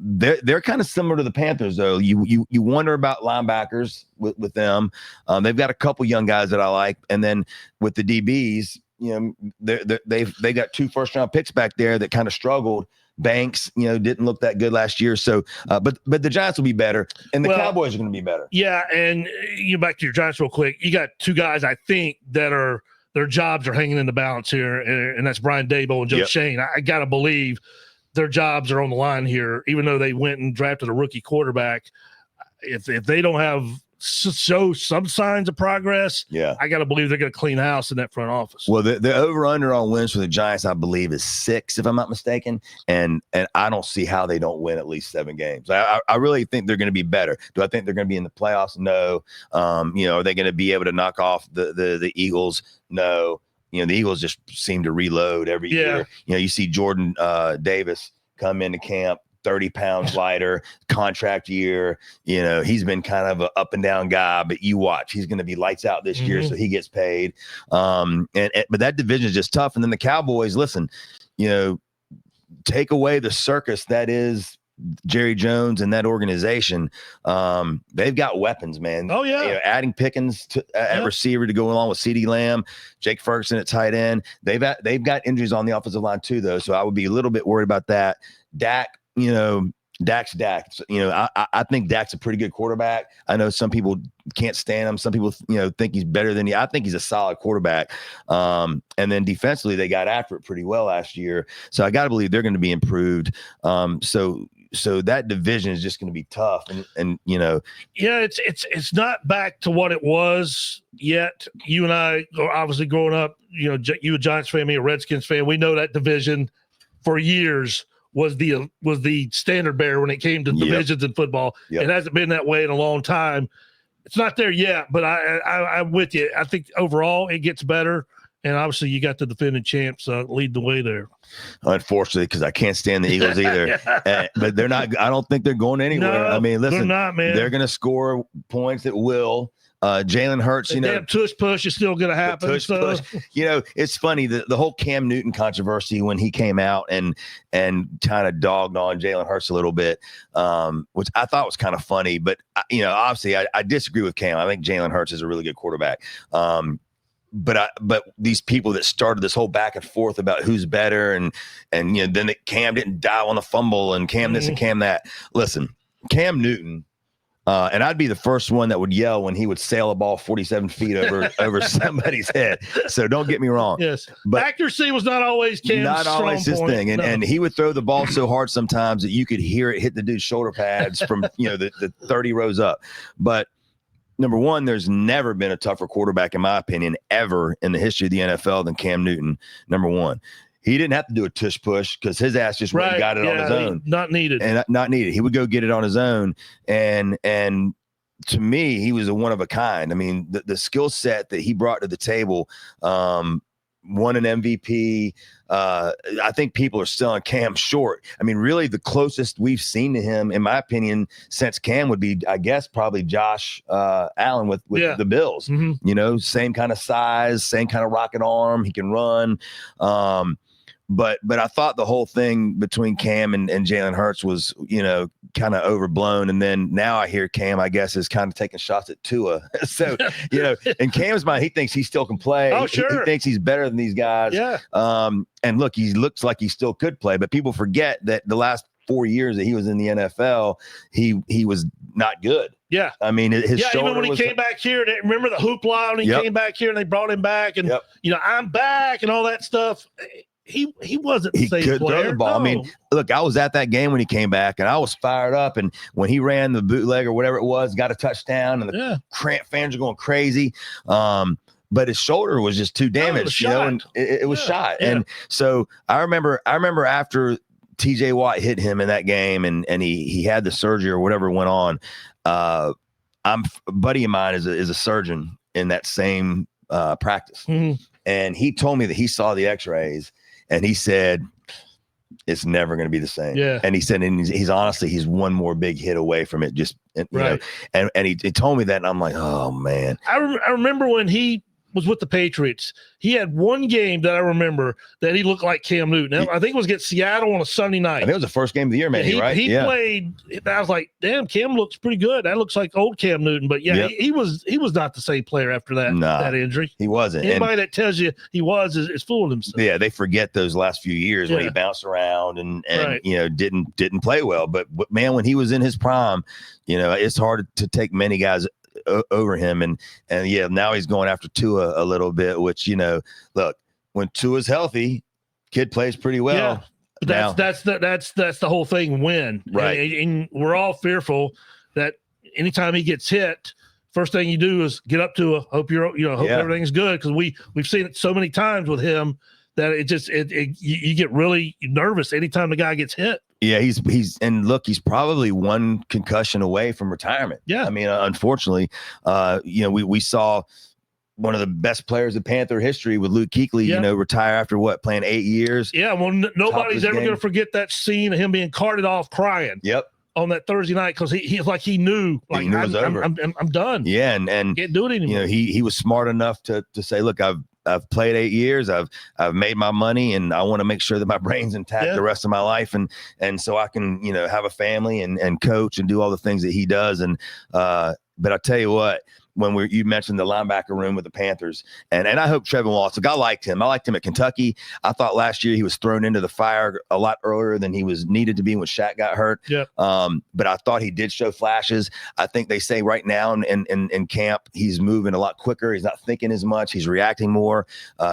they're kind of similar to the Panthers, though. You wonder about linebackers with them. They've got a couple young guys that I like, and then with the DBs, they got 2 first-round picks back there that kind of struggled. Banks, didn't look that good last year. So, but the Giants will be better, and the Cowboys are going to be better. Yeah, and you back to your Giants real quick. You got 2 guys I think that their jobs are hanging in the balance here, and that's Brian Daboll and Joe Shane. I got to believe their jobs are on the line here, even though they went and drafted a rookie quarterback. If they don't have show some signs of progress, I got to believe they're going to clean house in that front office. Well, the over-under on wins for the Giants, I believe, is 6, if I'm not mistaken, and I don't see how they don't win at least 7 games. I really think they're going to be better. Do I think they're going to be in the playoffs? No. Are they going to be able to knock off the Eagles? No. The Eagles just seem to reload every year. You see Jordan Davis come into camp, 30 pounds lighter, contract year. He's been kind of an up and down guy, but you watch, he's going to be lights out this year, so he gets paid. But that division is just tough. And then the Cowboys, listen, take away the circus that is Jerry Jones and that organization. They've got weapons, man. Oh yeah. Adding Pickens at receiver to go along with CeeDee Lamb, Jake Ferguson at tight end. They've got injuries on the offensive line too, though. So I would be a little bit worried about that. Dak, Dak's Dak. I think Dak's a pretty good quarterback. I know some people can't stand him. Some people, think he's better than I think he's a solid quarterback. And then defensively, they got after it pretty well last year. So I got to believe they're going to be improved. So that division is just going to be tough. And it's not back to what it was yet. You and I are obviously growing up, you a Giants fan, me a Redskins fan. We know that division for years was the standard bearer when it came to divisions in football. It hasn't been that way in a long time. It's not there yet, but I'm with you. I think overall it gets better. And obviously you got the defending champs lead the way there. Unfortunately, because I can't stand the Eagles either. But they're not – I don't think they're going anywhere. No, I mean, listen, they're not, man. They're going to score points at will. Jalen Hurts, the damn tush push is still going to happen. Push. It's funny, the whole Cam Newton controversy when he came out and kind of dogged on Jalen Hurts a little bit, which I thought was kind of funny. But, obviously I disagree with Cam. I think Jalen Hurts is a really good quarterback. But these people that started this whole back and forth about who's better and then Cam didn't dive on the fumble and Cam this and Cam that. Listen, Cam Newton, and I'd be the first one that would yell when he would sail a ball 47 feet over somebody's head. So don't get me wrong. Yes, but accuracy was not always Cam's not always his thing, and he would throw the ball so hard sometimes that you could hear it hit the dude's shoulder pads from the 30 rows up. But number one, there's never been a tougher quarterback, in my opinion, ever in the history of the NFL than Cam Newton. Number one, he didn't have to do a tush push because his ass just went and got it on his own. Not needed. And not needed. He would go get it on his own. And to me, he was a one of a kind. I mean, the skill set that he brought to the table, won an MVP. I think people are selling Cam short. I mean, really the closest we've seen to him, in my opinion, since Cam would be, I guess, probably Josh Allen with the Bills. Mm-hmm. Same kind of size, same kind of rocket arm. He can run. But I thought the whole thing between Cam and Jalen Hurts was, kind of overblown. And then now I hear Cam, I guess, is kind of taking shots at Tua. So, in Cam's mind, he thinks he still can play. Oh, sure. He thinks he's better than these guys. Yeah. And look, he looks like he still could play, but people forget that the last 4 years that he was in the NFL, he was not good. Yeah. I mean, his shoulder even when he came back here, remember the hoopla when he came back here and they brought him back and, I'm back and all that stuff. He wasn't the same player. He could throw the ball. No. I mean, look, I was at that game when he came back, and I was fired up. And when he ran the bootleg or whatever it was, got a touchdown, and the fans are going crazy. But his shoulder was just too damaged, and it was shot. Yeah. And so I remember after TJ Watt hit him in that game, and he had the surgery or whatever went on. A buddy of mine is a surgeon in that same practice, and he told me that he saw the X-rays. And he said, it's never going to be the same. Yeah. And he said, and he's one more big hit away from it. Just, and he told me that. And I'm like, oh, man. I remember when he was with the Patriots. He had one game that I remember that he looked like Cam Newton. I think it was against Seattle on a Sunday night. I think it was the first game of the year, maybe, right? He played. I was like, damn, Cam looks pretty good. That looks like old Cam Newton. But he was not the same player after that injury. He wasn't. Anybody that tells you he was is fooling himself. Yeah, they forget those last few years when he bounced around and didn't play well. But man, when he was in his prime, it's hard to take many guys over him, and now he's going after Tua a little bit, which look, when Tua's healthy, kid plays pretty well. But that's the whole thing. Win, right? And we're all fearful that anytime he gets hit, first thing you do is get up to hope everything's good, because we've seen it so many times with him that you get really nervous anytime the guy gets hit. Yeah, he's probably one concussion away from retirement. Yeah. I mean, unfortunately, we saw one of the best players in Panther history with Luke Kuechly, retire after playing 8 years. Yeah, well, nobody's ever going to forget that scene of him being carted off crying. Yep. On that Thursday night, because he knew, it was over. I'm done. Yeah, and can't do it anymore. He was smart enough to say, look, I've played 8 years. I've made my money, and I want to make sure that my brain's intact the rest of my life, and so I can, you know, have a family and coach and do all the things that he does. And but I tell you what, when you mentioned the linebacker room with the Panthers, and I hope Trevin Wallace, like I liked him. I liked him at Kentucky. I thought last year he was thrown into the fire a lot earlier than he was needed to be when Shaq got hurt. Yeah. But I thought he did show flashes. I think they say right now in camp, he's moving a lot quicker. He's not thinking as much. He's reacting more.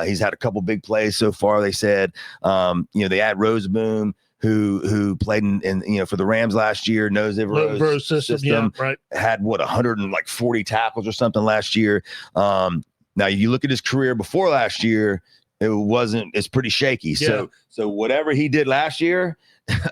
He's had a couple big plays so far, they said. You know, they add Roseboom, who played in you know, for the Rams last year, knows Rose system. Yeah, right. Had 140 tackles or something last year. Now you look at his career before last year, it's pretty shaky. Yeah. So whatever he did last year,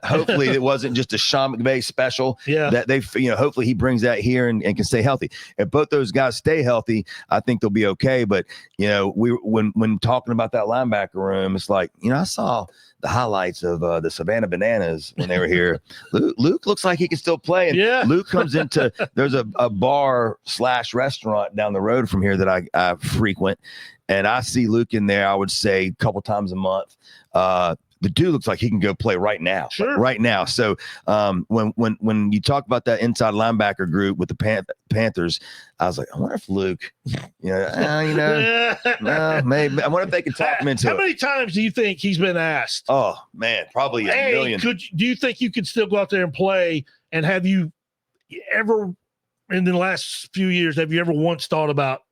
hopefully it wasn't just a Sean McVay special. Yeah. That hopefully he brings that here and can stay healthy. If both those guys stay healthy, I think they'll be okay. But you know, when talking about that linebacker room, it's like, you know, I saw the highlights of the Savannah Bananas when they were here. Luke looks like he can still play. And yeah. Luke comes into, there's a bar / restaurant down the road from here that I frequent. And I see Luke in there, I would say a couple times a month. The dude looks like he can go play right now. Sure. Right now. So when you talk about that inside linebacker group with the Panthers, I was like, I wonder if Luke, no, maybe. I wonder if they can talk him into it. How many times do you think he's been asked? Oh, man, probably a million. Do you think you could still go out there and play? And have you ever, in the last few years, have you ever once thought about,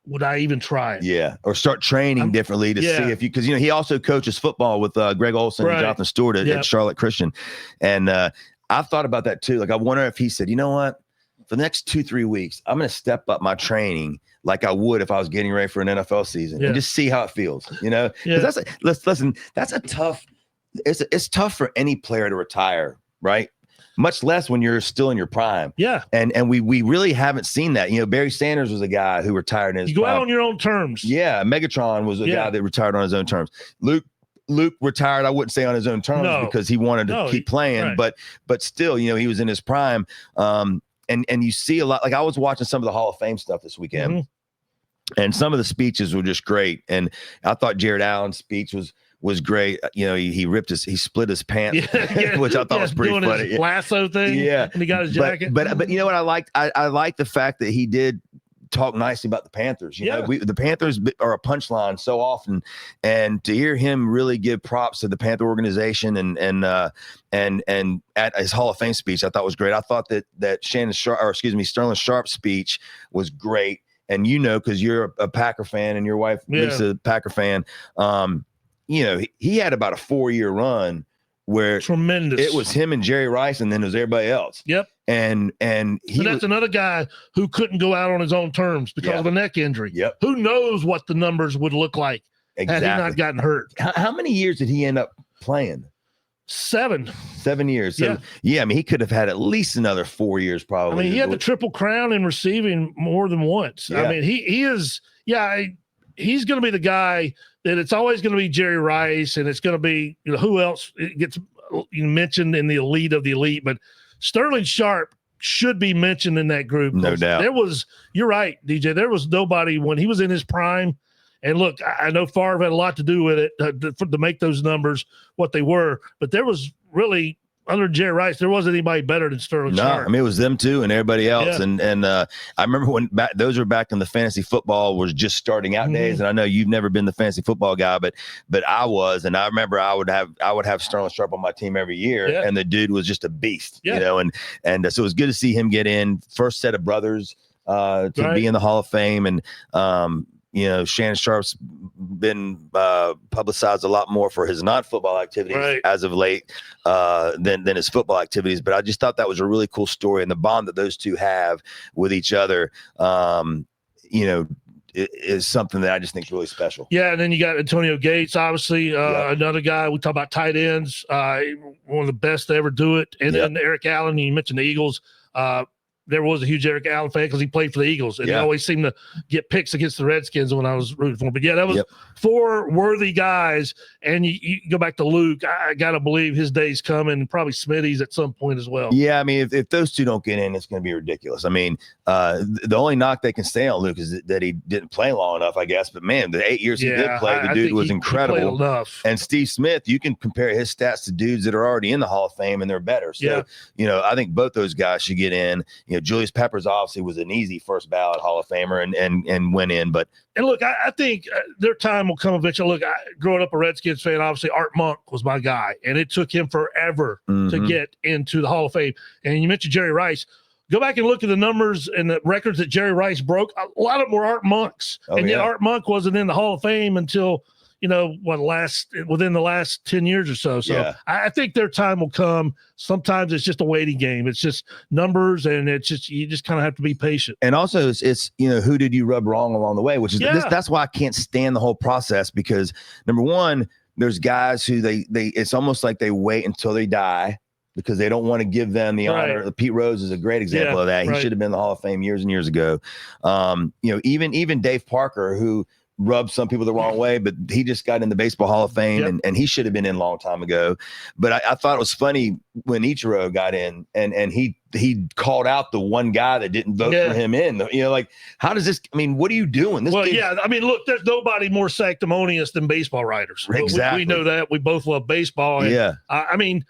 would I even try it? Yeah, or start training differently to see if you, because, you know, he also coaches football with Greg Olson and Jonathan Stewart at Charlotte Christian. And I've thought about that too. Like, I wonder if he said, you know what, for the next 2-3 weeks, I'm going to step up my training like I would if I was getting ready for an NFL season and just see how it feels, you know? Because that's a tough, it's tough for any player to retire, right? Much less when you're still in your prime. Yeah. And we really haven't seen that. You know, Barry Sanders was a guy who retired in his prime. You go out on your own terms. Yeah. Megatron was a guy that retired on his own terms. Luke retired, I wouldn't say on his own terms because he wanted to keep playing, but still, you know, he was in his prime. And you see a lot, like I was watching some of the Hall of Fame stuff this weekend, and some of the speeches were just great. And I thought Jared Allen's speech was great. You know, he split his pants, which I thought was pretty funny. His lasso thing. Yeah. And he got his jacket. But you know what I liked? I liked the fact that he did talk nicely about the Panthers. You know, the Panthers are a punchline so often, and to hear him really give props to the Panther organization and at his Hall of Fame speech, I thought was great. I thought that Sterling Sharp's speech was great. And you know, because you're a Packer fan and your wife Lisa's a Packer fan, you know, he had about a 4-year run where tremendous. It was him and Jerry Rice, and then it was everybody else. Yep. And that's another guy who couldn't go out on his own terms because of a neck injury. Yep. Who knows what the numbers would look like had he not gotten hurt? How many years did he end up playing? 7 years. So I mean, he could have had at least another 4 years probably. I mean, he had the Triple Crown in receiving more than once. I mean, he is. He's going to be the guy that it's always going to be Jerry Rice, and it's going to be, you know, who else gets mentioned in the elite of the elite, but Sterling Sharp should be mentioned in that group. No doubt. You're right, DJ. There was nobody when he was in his prime. And look, I know Favre had a lot to do with it to make those numbers what they were, but there was really, under Jerry Rice, there wasn't anybody better than Sterling Sharp. I mean, it was them two and everybody else. Yeah. And I remember when those were back in the fantasy football was just starting out days. And I know you've never been the fantasy football guy, but I was. And I remember I would have Sterling Sharp on my team every year, and the dude was just been you know. And so it was good to see him get in. First set of brothers to be in the Hall of Fame, and you know, Shannon Sharp's been publicized a lot more for his non-football activities as of late than his football activities. But I just thought that was a really cool story, and the bond that those two have with each other, you know, is something that I just think is really special. Yeah, and then you got Antonio Gates, obviously, another guy. We talk about tight ends, one of the best to ever do it. And then Eric Allen, you mentioned the Eagles. there was a huge Eric Allen fan because he played for the Eagles, and they always seemed to get picks against the Redskins when I was rooting for him. But yeah, that was 4 worthy guys. And you go back to Luke, I got to believe his day's coming, and probably Smitty's at some point as well. Yeah, I mean, if those two don't get in, it's going to be ridiculous. I mean, the only knock they can say on Luke is that he didn't play long enough, I guess. But man, the 8 years he did play, the dude was incredible. He played enough. And Steve Smith, you can compare his stats to dudes that are already in the Hall of Fame, and they're better. So, I think both those guys should get in. Julius Peppers obviously was an easy first ballot Hall of Famer and went in. But look, I think their time will come eventually. Look, growing up a Redskins fan, obviously Art Monk was my guy, and it took him forever to get into the Hall of Fame. And you mentioned Jerry Rice. Go back and look at the numbers and the records that Jerry Rice broke. A lot of them were Art Monk's, yet Art Monk wasn't in the Hall of Fame until within the last 10 years or so. So I think their time will come. Sometimes it's just a waiting game. It's just numbers, and you just kind of have to be patient. And also it's who did you rub wrong along the way, which is that's why I can't stand the whole process, because number one, there's guys who they it's almost like they wait until they die because they don't want to give them the honor. Pete Rose is a great example of that. He should have been in the Hall of Fame years and years ago. Even Dave Parker, who rubbed some people the wrong way, but he just got in the Baseball Hall of Fame, and he should have been in a long time ago. But I thought it was funny when Ichiro got in, and he called out the one guy that didn't vote for him in. How does this? I mean, what are you doing? I mean, look, there's nobody more sanctimonious than baseball writers. Exactly. We know that. We both love baseball. And, I mean,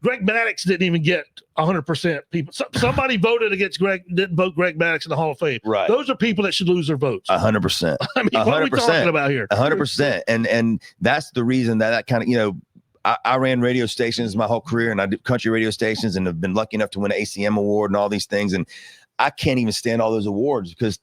Greg Maddux didn't even get 100% people. Somebody voted against didn't vote Greg Maddux in the Hall of Fame. Right. Those are people that should lose their votes. 100%. I mean, what are we talking about here? 100%. And that's the reason that kind of, I ran radio stations my whole career, and I did country radio stations, and have been lucky enough to win an ACM award and all these things. And I can't even stand all those awards because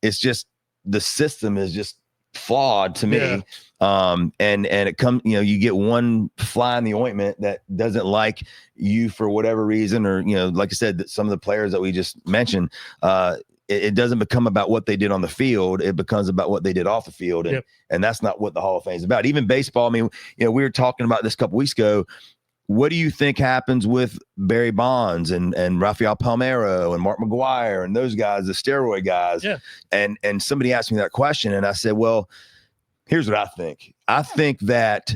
it's just, the system is just flawed to me. And it comes, you get one fly in the ointment that doesn't like you for whatever reason, or, like I said, some of the players that we just mentioned, it doesn't become about what they did on the field. It becomes about what they did off the field. And that's not what the Hall of Fame is about. Even baseball. I mean, we were talking about this a couple weeks ago. What do you think happens with Barry Bonds and Rafael Palmeiro and Mark McGwire and those guys, the steroid guys? And somebody asked me that question, and I said, well, here's what I think. I think that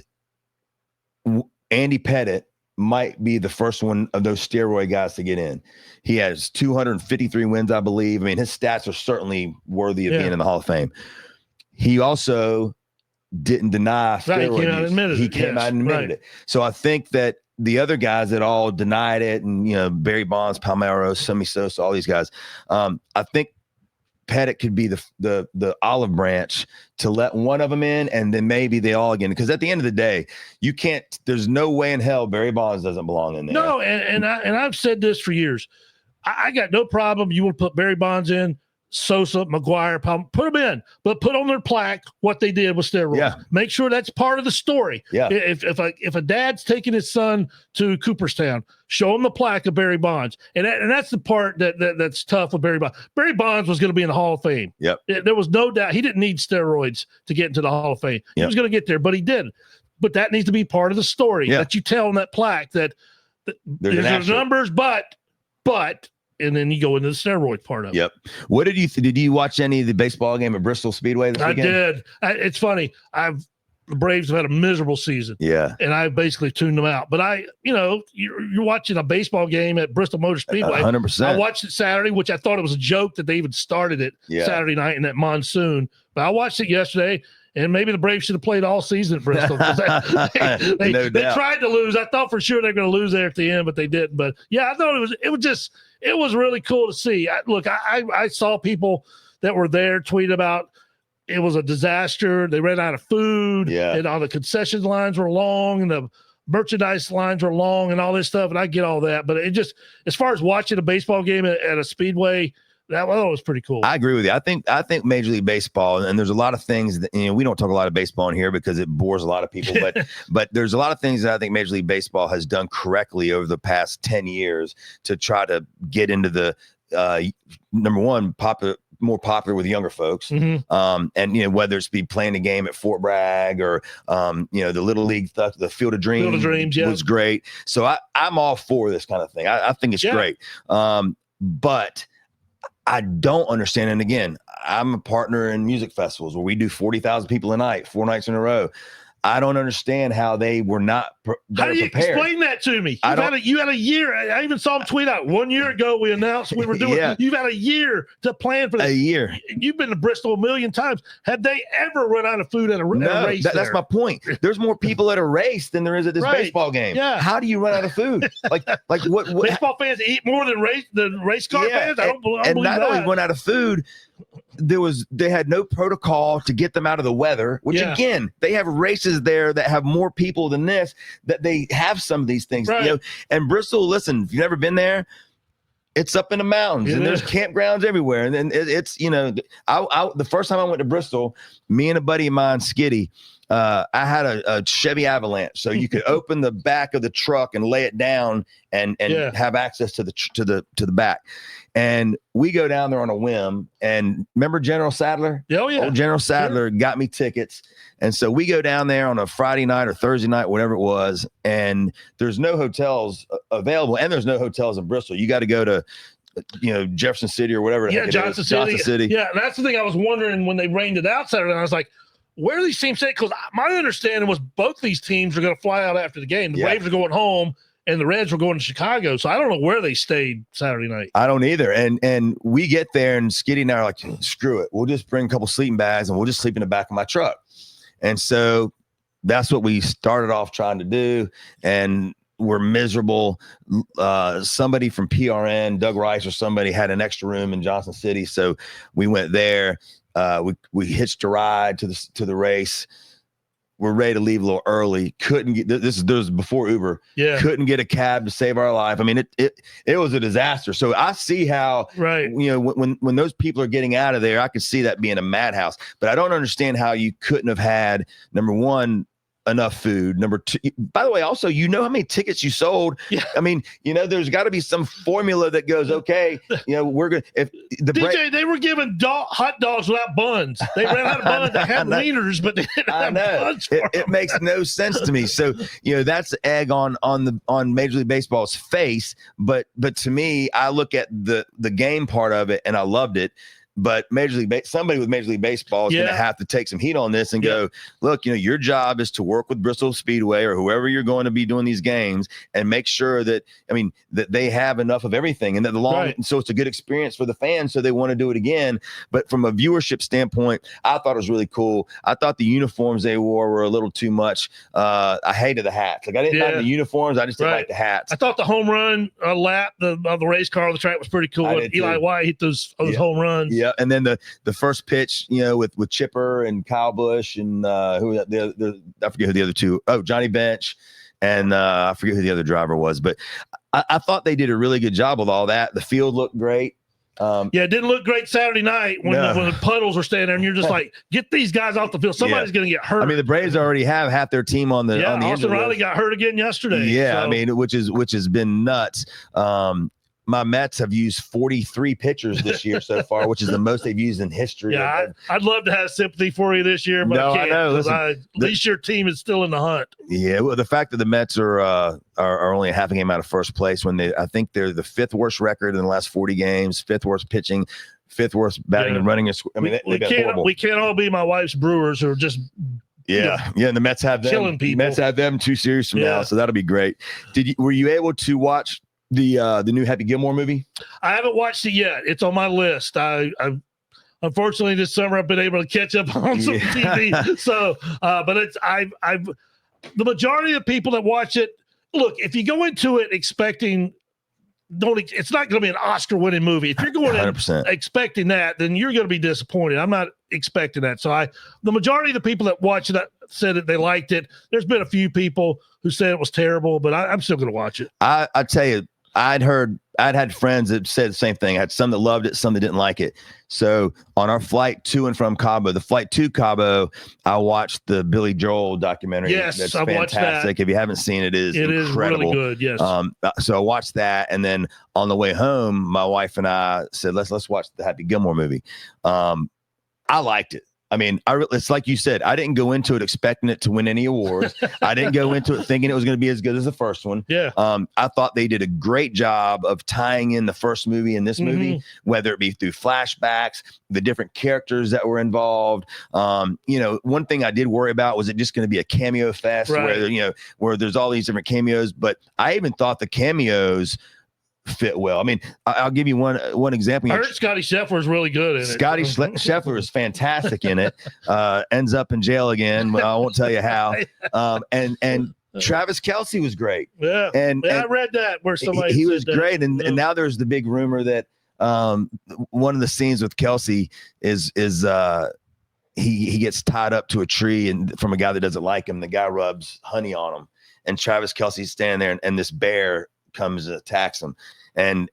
Andy Pettitte might be the first one of those steroid guys to get in. He has 253 wins, I believe. I mean, his stats are certainly worthy of being in the Hall of Fame. He also didn't deny steroid use. He came out and admitted it. So I think that the other guys that all denied it, and Barry Bonds, Palmeiro, Sammy Sosa, all these guys, I think Pettitte could be the olive branch to let one of them in, and then maybe they all again. Because at the end of the day, you can't. There's no way in hell Barry Bonds doesn't belong in there. No, and I've said this for years. I got no problem. You want to put Barry Bonds in, Sosa, McGwire, put them in, but put on their plaque what they did with steroids. Make sure that's part of the story. If a dad's taking his son to Cooperstown, show him the plaque of Barry Bonds, and that's the part that's tough with Barry Bonds. Barry Bonds was going to be in the Hall of Fame. There was no doubt he didn't need steroids to get into the Hall of Fame. He was going to get there, but he didn't. But that needs to be part of the story that you tell on that plaque that there's numbers, but. And then you go into the steroid part of it. What did you did you watch any of the baseball game at Bristol Speedway this weekend? I did. It's funny. The Braves have had a miserable season. And I basically tuned them out. But you're watching a baseball game at Bristol Motor Speedway. 100%. I watched it Saturday, which I thought it was a joke that they even started it Saturday night in that monsoon. But I watched it yesterday. And maybe the Braves should have played all season at Bristol. They tried to lose. I thought for sure they were going to lose there at the end, but they didn't. But I thought it was really cool to see. I saw people that were there tweet about it was a disaster. They ran out of food, and all the concession lines were long, and the merchandise lines were long, and all this stuff. And I get all that, but it just, as far as watching a baseball game at a speedway, that was pretty cool. I agree with you. I think Major League Baseball, and there's a lot of things that, we don't talk a lot of baseball in here because it bores a lot of people, but there's a lot of things that I think Major League Baseball has done correctly over the past 10 years to try to get into the number one, more popular with younger folks. And whether it's be playing a game at Fort Bragg or the Little League stuff, the Field of Dreams, was great. So I'm all for this kind of thing. I think it's great. But I don't understand. And again, I'm a partner in music festivals where we do 40,000 people a night, 4 nights in a row. I don't understand how they were not better How do you prepared. explain that to me? You had a year. I even saw him tweet out 1 year ago. We announced we were doing. Yeah. You've had a year to plan for this. A year. You've been to Bristol a million times. Have they ever run out of food at a race? That's my point. There's more people at a race than there is at this baseball game. Yeah. How do you run out of food? Like what baseball fans eat more than race car fans? I don't believe and not that. only run out of food. They had no protocol to get them out of the weather, which again, they have races there that have more people than this, that they have some of these things. Right. You know, and Bristol, listen, if you've never been there, it's up in the mountains and there's campgrounds everywhere. And then it's, you know, the first time I went to Bristol, me and a buddy of mine, Skitty, I had a Chevy Avalanche, so you could open the back of the truck and lay it down and have access to the back. And we go down there on a whim. And remember General Sadler? Oh yeah, old General Sadler got me tickets, and so we go down there on a Friday night or Thursday night, whatever it was. And there's no hotels available, and there's no hotels in Bristol. You got to go to, you know, Jefferson City or whatever. Johnson City. Yeah, that's the thing I was wondering when they rained it out Saturday. I was like, where are these teams staying? Because my understanding was both these teams are going to fly out after the game. The Braves are going home, and the Reds were going to Chicago. So I don't know where they stayed Saturday night. I don't either. And we get there, and Skitty and I are like, screw it. We'll just bring a couple sleeping bags, and we'll just sleep in the back of my truck. And so that's what we started off trying to do. And we're miserable. Somebody from PRN, Doug Rice or somebody, had an extra room in Johnson City. So we went there. We hitched a ride to the race. We're ready to leave a little early. Couldn't get this was before Uber. Yeah. Couldn't get a cab to save our life. I mean, it was a disaster. So I see how, you know, when those people are getting out of there, I could see that being a madhouse. But I don't understand how you couldn't have had, number one, enough food. Number two, by the way, also, you know how many tickets you sold. Yeah. I mean, you know, there's got to be some formula that goes, okay, you know, we're going to, if the DJ, they were giving hot dogs without buns. They ran out of buns. They had wieners, but they didn't have buns for them. It makes no sense to me. So, you know, that's egg on Major League Baseball's face. But to me, I look at the game part of it and I loved it. But somebody with Major League Baseball is going to have to take some heat on this and go, look, you know, your job is to work with Bristol Speedway or whoever you're going to be doing these games and make sure that, I mean, that they have enough of everything and that and so it's a good experience for the fans. So they want to do it again. But from a viewership standpoint, I thought it was really cool. I thought the uniforms they wore were a little too much. I hated the hats. Like I didn't like the uniforms. I just didn't like the hats. I thought the home run lap of the race car on the track was pretty cool. Eli White hit those home runs. Yeah. And then the first pitch, you know, with Chipper and Kyle Busch and who I forget who the other two. Oh, Johnny Bench, and I forget who the other driver was. But I thought they did a really good job with all that. The field looked great. It didn't look great Saturday night when the puddles were standing there, and you're just like, get these guys off the field. Somebody's going to get hurt. I mean, the Braves already have half their team on the Austin Riley got hurt again yesterday. Yeah, so. I mean, which has been nuts. My Mets have used 43 pitchers this year so far, which is the most they've used in history. Yeah, I'd love to have sympathy for you this year, but I can't. I know. Listen, at least your team is still in the hunt. Yeah, well, the fact that the Mets are only a half a game out of first place when I think they're the 5th worst record in the last 40 games, 5th worst pitching, 5th worst batting and running. I mean, we can't all be my wife's Brewers who are just. Yeah, and the Mets have them. Killing people. Mets have them 2 series from now, so that'll be great. Were you able to watch the new Happy Gilmore movie? I haven't watched it yet. It's on my list. I unfortunately this summer I've been able to catch up on some TV. So, but I've the majority of the people that watch it. Look, if you go into it expecting, it's not going to be an Oscar-winning movie. If you're going in expecting that, then you're going to be disappointed. I'm not expecting that. So the majority of the people that watch it said that they liked it. There's been a few people who said it was terrible, but I'm still going to watch it. I tell you, I'd had friends that said the same thing. I had some that loved it, some that didn't like it. So on our flight to and from Cabo, the flight to Cabo, I watched the Billy Joel documentary. Yes, that's I've fantastic. watched that. If you haven't seen it, it is incredible. Really good. Yes. So I watched that, and then on the way home, my wife and I said, let's watch the Happy Gilmore movie. I liked it. I mean, it's like you said, I didn't go into it expecting it to win any awards. I didn't go into it thinking it was going to be as good as the first one. Yeah. I thought they did a great job of tying in the first movie and this movie, whether it be through flashbacks, the different characters that were involved. One thing I did worry about was it just going to be a cameo fest where there's all these different cameos. But I even thought the cameos fit well. I mean, I'll give you one example. I heard Scotty Scheffler is really good in it. Scotty Scheffler is fantastic in it. Ends up in jail again. I won't tell you how. And Travis Kelce was great. Yeah, and I read that where somebody he was great. That. And now there's the big rumor that one of the scenes with Kelce is he gets tied up to a tree and from a guy that doesn't like him. The guy rubs honey on him, and Travis Kelce's standing there, and this bear comes and attacks him. And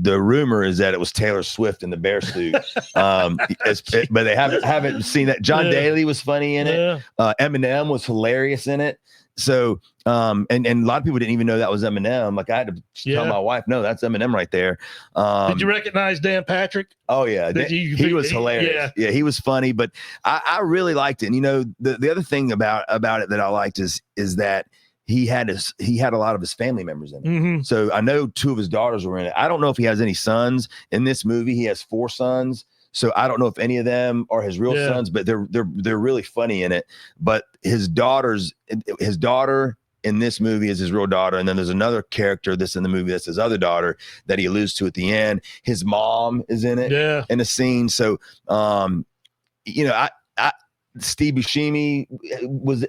the rumor is that it was Taylor Swift in the bear suit. But they haven't seen that. John Daly was funny in it. Eminem was hilarious in it. So and a lot of people didn't even know that was Eminem. Like I had to tell my wife, no, that's Eminem right there. Did you recognize Dan Patrick? Oh yeah, he was hilarious. Yeah, he was funny. But I really liked it. And the other thing about it that I liked is that he had a lot of his family members in it. So I know 2 of his daughters were in it. I don't know if he has any sons in this movie. He has 4 sons. So I don't know if any of them are his real sons, but they're really funny in it. But his daughter in this movie is his real daughter. And then there's another character that's in the movie that's his other daughter that he alludes to at the end. His mom is in it in a scene. So Steve Buscemi was,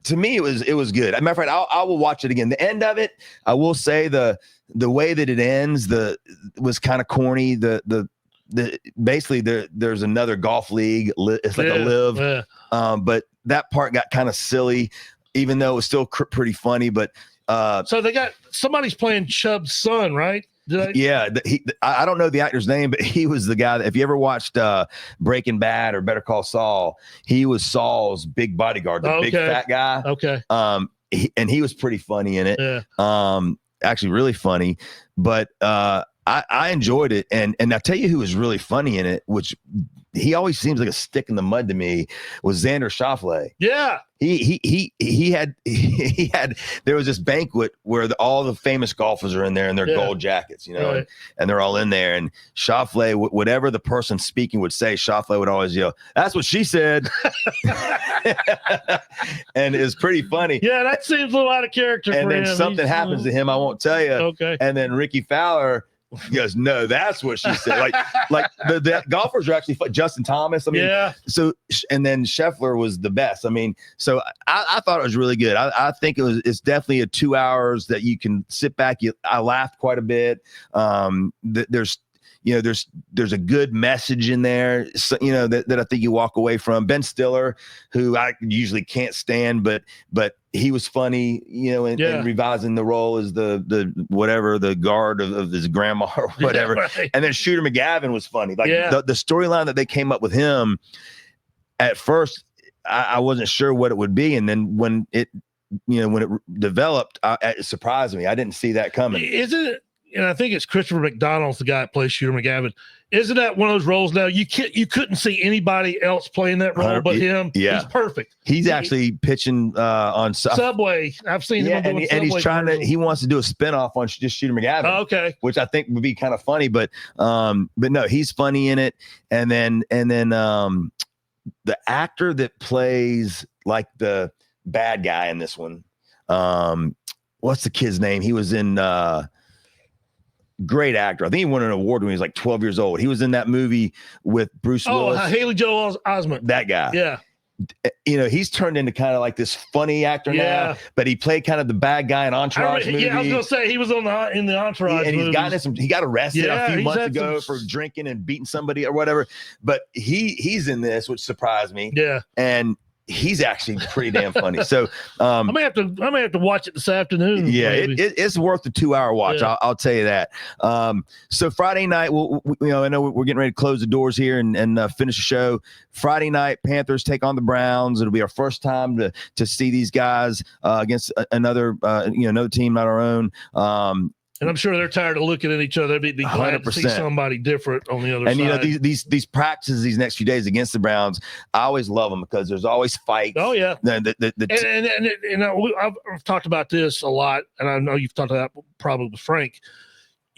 to me, it was good. As a matter of fact, I will watch it again. The end of it, I will say the way that it ends, was kind of corny. Basically there's another golf league. It's like a live, but that part got kind of silly, even though it was still pretty funny. But so they got somebody's playing Chubb's son, right? I don't know the actor's name, but he was the guy that, if you ever watched Breaking Bad or Better Call Saul, he was Saul's big bodyguard, the big fat guy. Okay. And he was pretty funny in it. Yeah. Actually really funny, but I enjoyed it. And I'll tell you who was really funny in it, which he always seems like a stick in the mud to me, was Xander Schauffele. Yeah. He had there was this banquet where all the famous golfers are in there in their gold jackets, and they're all in there. And Schauffele, whatever the person speaking would say, Schauffele would always yell, "That's what she said." And it's pretty funny. Yeah, that seems a little out of character. And for then him. something happens to him, I won't tell you. Okay. And then Ricky Fowler goes, "No, that's what she said." Like the golfers are actually fun. Justin Thomas. I mean, so, and then Scheffler was the best. I mean, so I thought it was really good. I think it's definitely a 2 hours that you can sit back. I laughed quite a bit. There's a good message in there, that I think you walk away from. Ben Stiller, who I usually can't stand, but he was funny, and revising the role as the guard of his grandma or whatever. Yeah, right. And then Shooter McGavin was funny. Like the storyline that they came up with him, at first I wasn't sure what it would be, and then when it developed, it surprised me. I didn't see that coming. Isn't it? And I think it's Christopher McDonald's the guy that plays Shooter McGavin. Isn't that one of those roles now? You couldn't see anybody else playing that role but him. Yeah. He's perfect. He's actually pitching on Subway. I've seen him doing and he's trying he wants to do a spinoff on just Shooter McGavin. Oh, okay. Which I think would be kind of funny, but no, he's funny in it. And then the actor that plays like the bad guy in this one, what's the kid's name? He was in great actor. I think he won an award when he was like 12 years old. He was in that movie with Bruce Willis. Haley Joel Osment. That guy. Yeah. He's turned into kind of like this funny actor now, but he played kind of the bad guy in Entourage movie. Yeah, I was going to say he was in the Entourage and he got arrested a few months ago for drinking and beating somebody or whatever. But he's in this, which surprised me. Yeah. And he's actually pretty damn funny. So I may have to watch it this afternoon. Yeah, it's worth the 2 hour watch. Yeah. I'll tell you that. So Friday night, I know we're getting ready to close the doors here and finish the show. Friday night, Panthers take on the Browns. It'll be our first time to see these guys against another team, not our own. And I'm sure they're tired of looking at each other. They'd be glad to see 100%. somebody different on the other and side. these practices these next few days against the Browns, I always love them because there's always fights. Oh yeah. And I've talked about this a lot, and I know you've talked about that probably with Frank.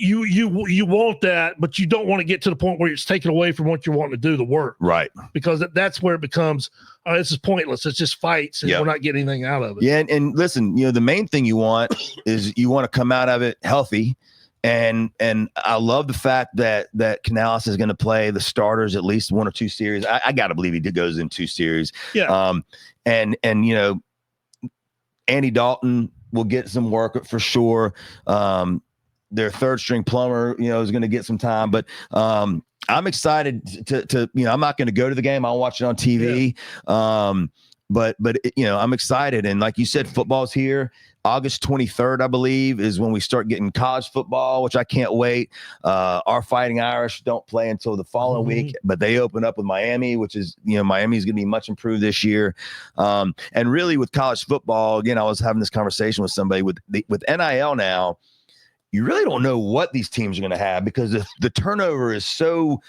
You want that, but you don't want to get to the point where it's taken away from what you're wanting to do, the work. Right. Because that's where it becomes, this is pointless. It's just fights, and we're not getting anything out of it. Yeah, and listen, the main thing you want is you want to come out of it healthy. And I love the fact that Canales is going to play the starters at least 1 or 2 series. I got to believe he goes in 2 series. Yeah. And Andy Dalton will get some work for sure. Their third string plumber, is going to get some time, but I'm excited to I'm not going to go to the game. I'll watch it on TV. Yeah. But I'm excited. And like you said, football's here. August 23rd, I believe, is when we start getting college football, which I can't wait. Our Fighting Irish don't play until the following week, but they open up with Miami, which is, Miami's going to be much improved this year. And really with college football, again, I was having this conversation with somebody with NIL now. You really don't know what these teams are going to have because the turnover is so.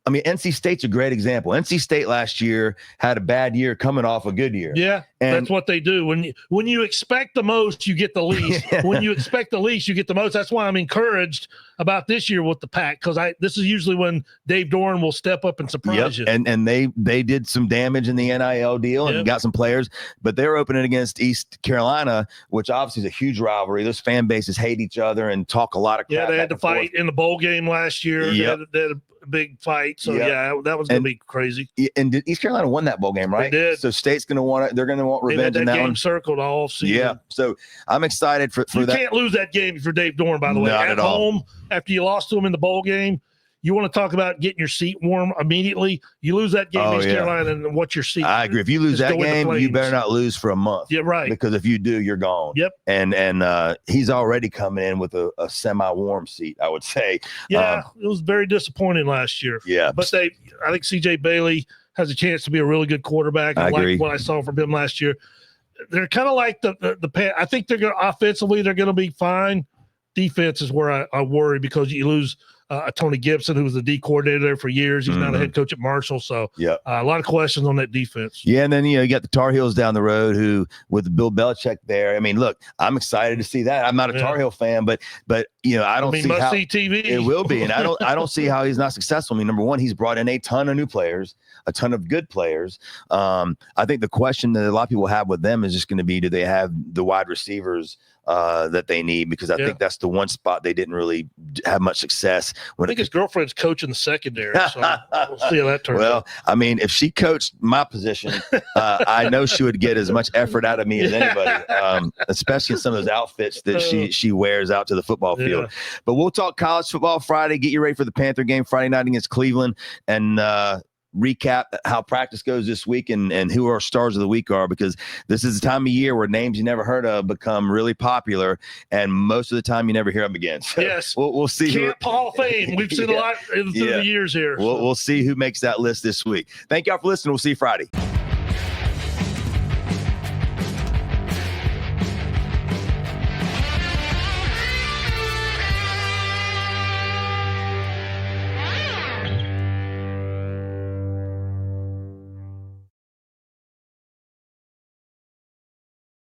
I mean, NC State's a great example. NC State last year had a bad year coming off a good year. Yeah, and that's what they do. When you expect the most, you get the least. When you expect the least, you get the most. That's why I'm encouraged about this year with the Pack, because this is usually when Dave Doran will step up and surprise you. And they did some damage in the NIL deal and got some players, but they're opening against East Carolina, which obviously is a huge rivalry. Those fan bases hate each other and talk a lot of crap. Yeah, they had to fight in the bowl game last year. Yep. They had a big fight. So that was going to be crazy. And East Carolina won that bowl game, right? They did. So State's going to want it. They're going to want revenge in that game one. Circled all season. Yeah. So I'm excited for that. You can't lose that game if you're Dave Doran, by the way. Not at all. Home, after you lost to him in the bowl game, you want to talk about getting your seat warm immediately. You lose that game in East Carolina, and what's your seat? I agree. If you lose that game, you better not lose for a month. Yeah, right. Because if you do, you're gone. Yep. And he's already coming in with a semi-warm seat, I would say. Yeah, it was very disappointing last year. Yeah. But I think C.J. Bailey has a chance to be a really good quarterback. I agree. like what I saw from him last year. They're kind of like the I think they're going to offensively, they're going to be fine. Defense is where I worry because you lose Tony Gibson, who was the D coordinator there for years. He's now the head coach at Marshall. So a lot of questions on that defense. Yeah, and then you got the Tar Heels down the road who with Bill Belichick there. I mean, look, I'm excited to see that. I'm not a Tar Heel fan, but I don't see how must-see TV. It will be, and I don't see how he's not successful. I mean, number one, he's brought in a ton of new players, a ton of good players. I think the question that a lot of people have with them is just going to be, do they have the wide receivers that they need? Because I think that's the one spot they didn't really have much success. I think his girlfriend's coaching the secondary, so we'll see how that turns out. Well, I mean, if she coached my position, I know she would get as much effort out of me as anybody, especially in some of those outfits that she wears out to the football field. Yeah. But we'll talk college football Friday. Get you ready for the Panther game Friday night against Cleveland, and recap how practice goes this week and who our stars of the week are, because this is the time of year where names you never heard of become really popular, and most of the time you never hear them again. So yes, we'll see. Camp Hall of Fame. We've seen a lot through the years here. We'll see who makes that list this week. Thank y'all for listening. We'll see you Friday.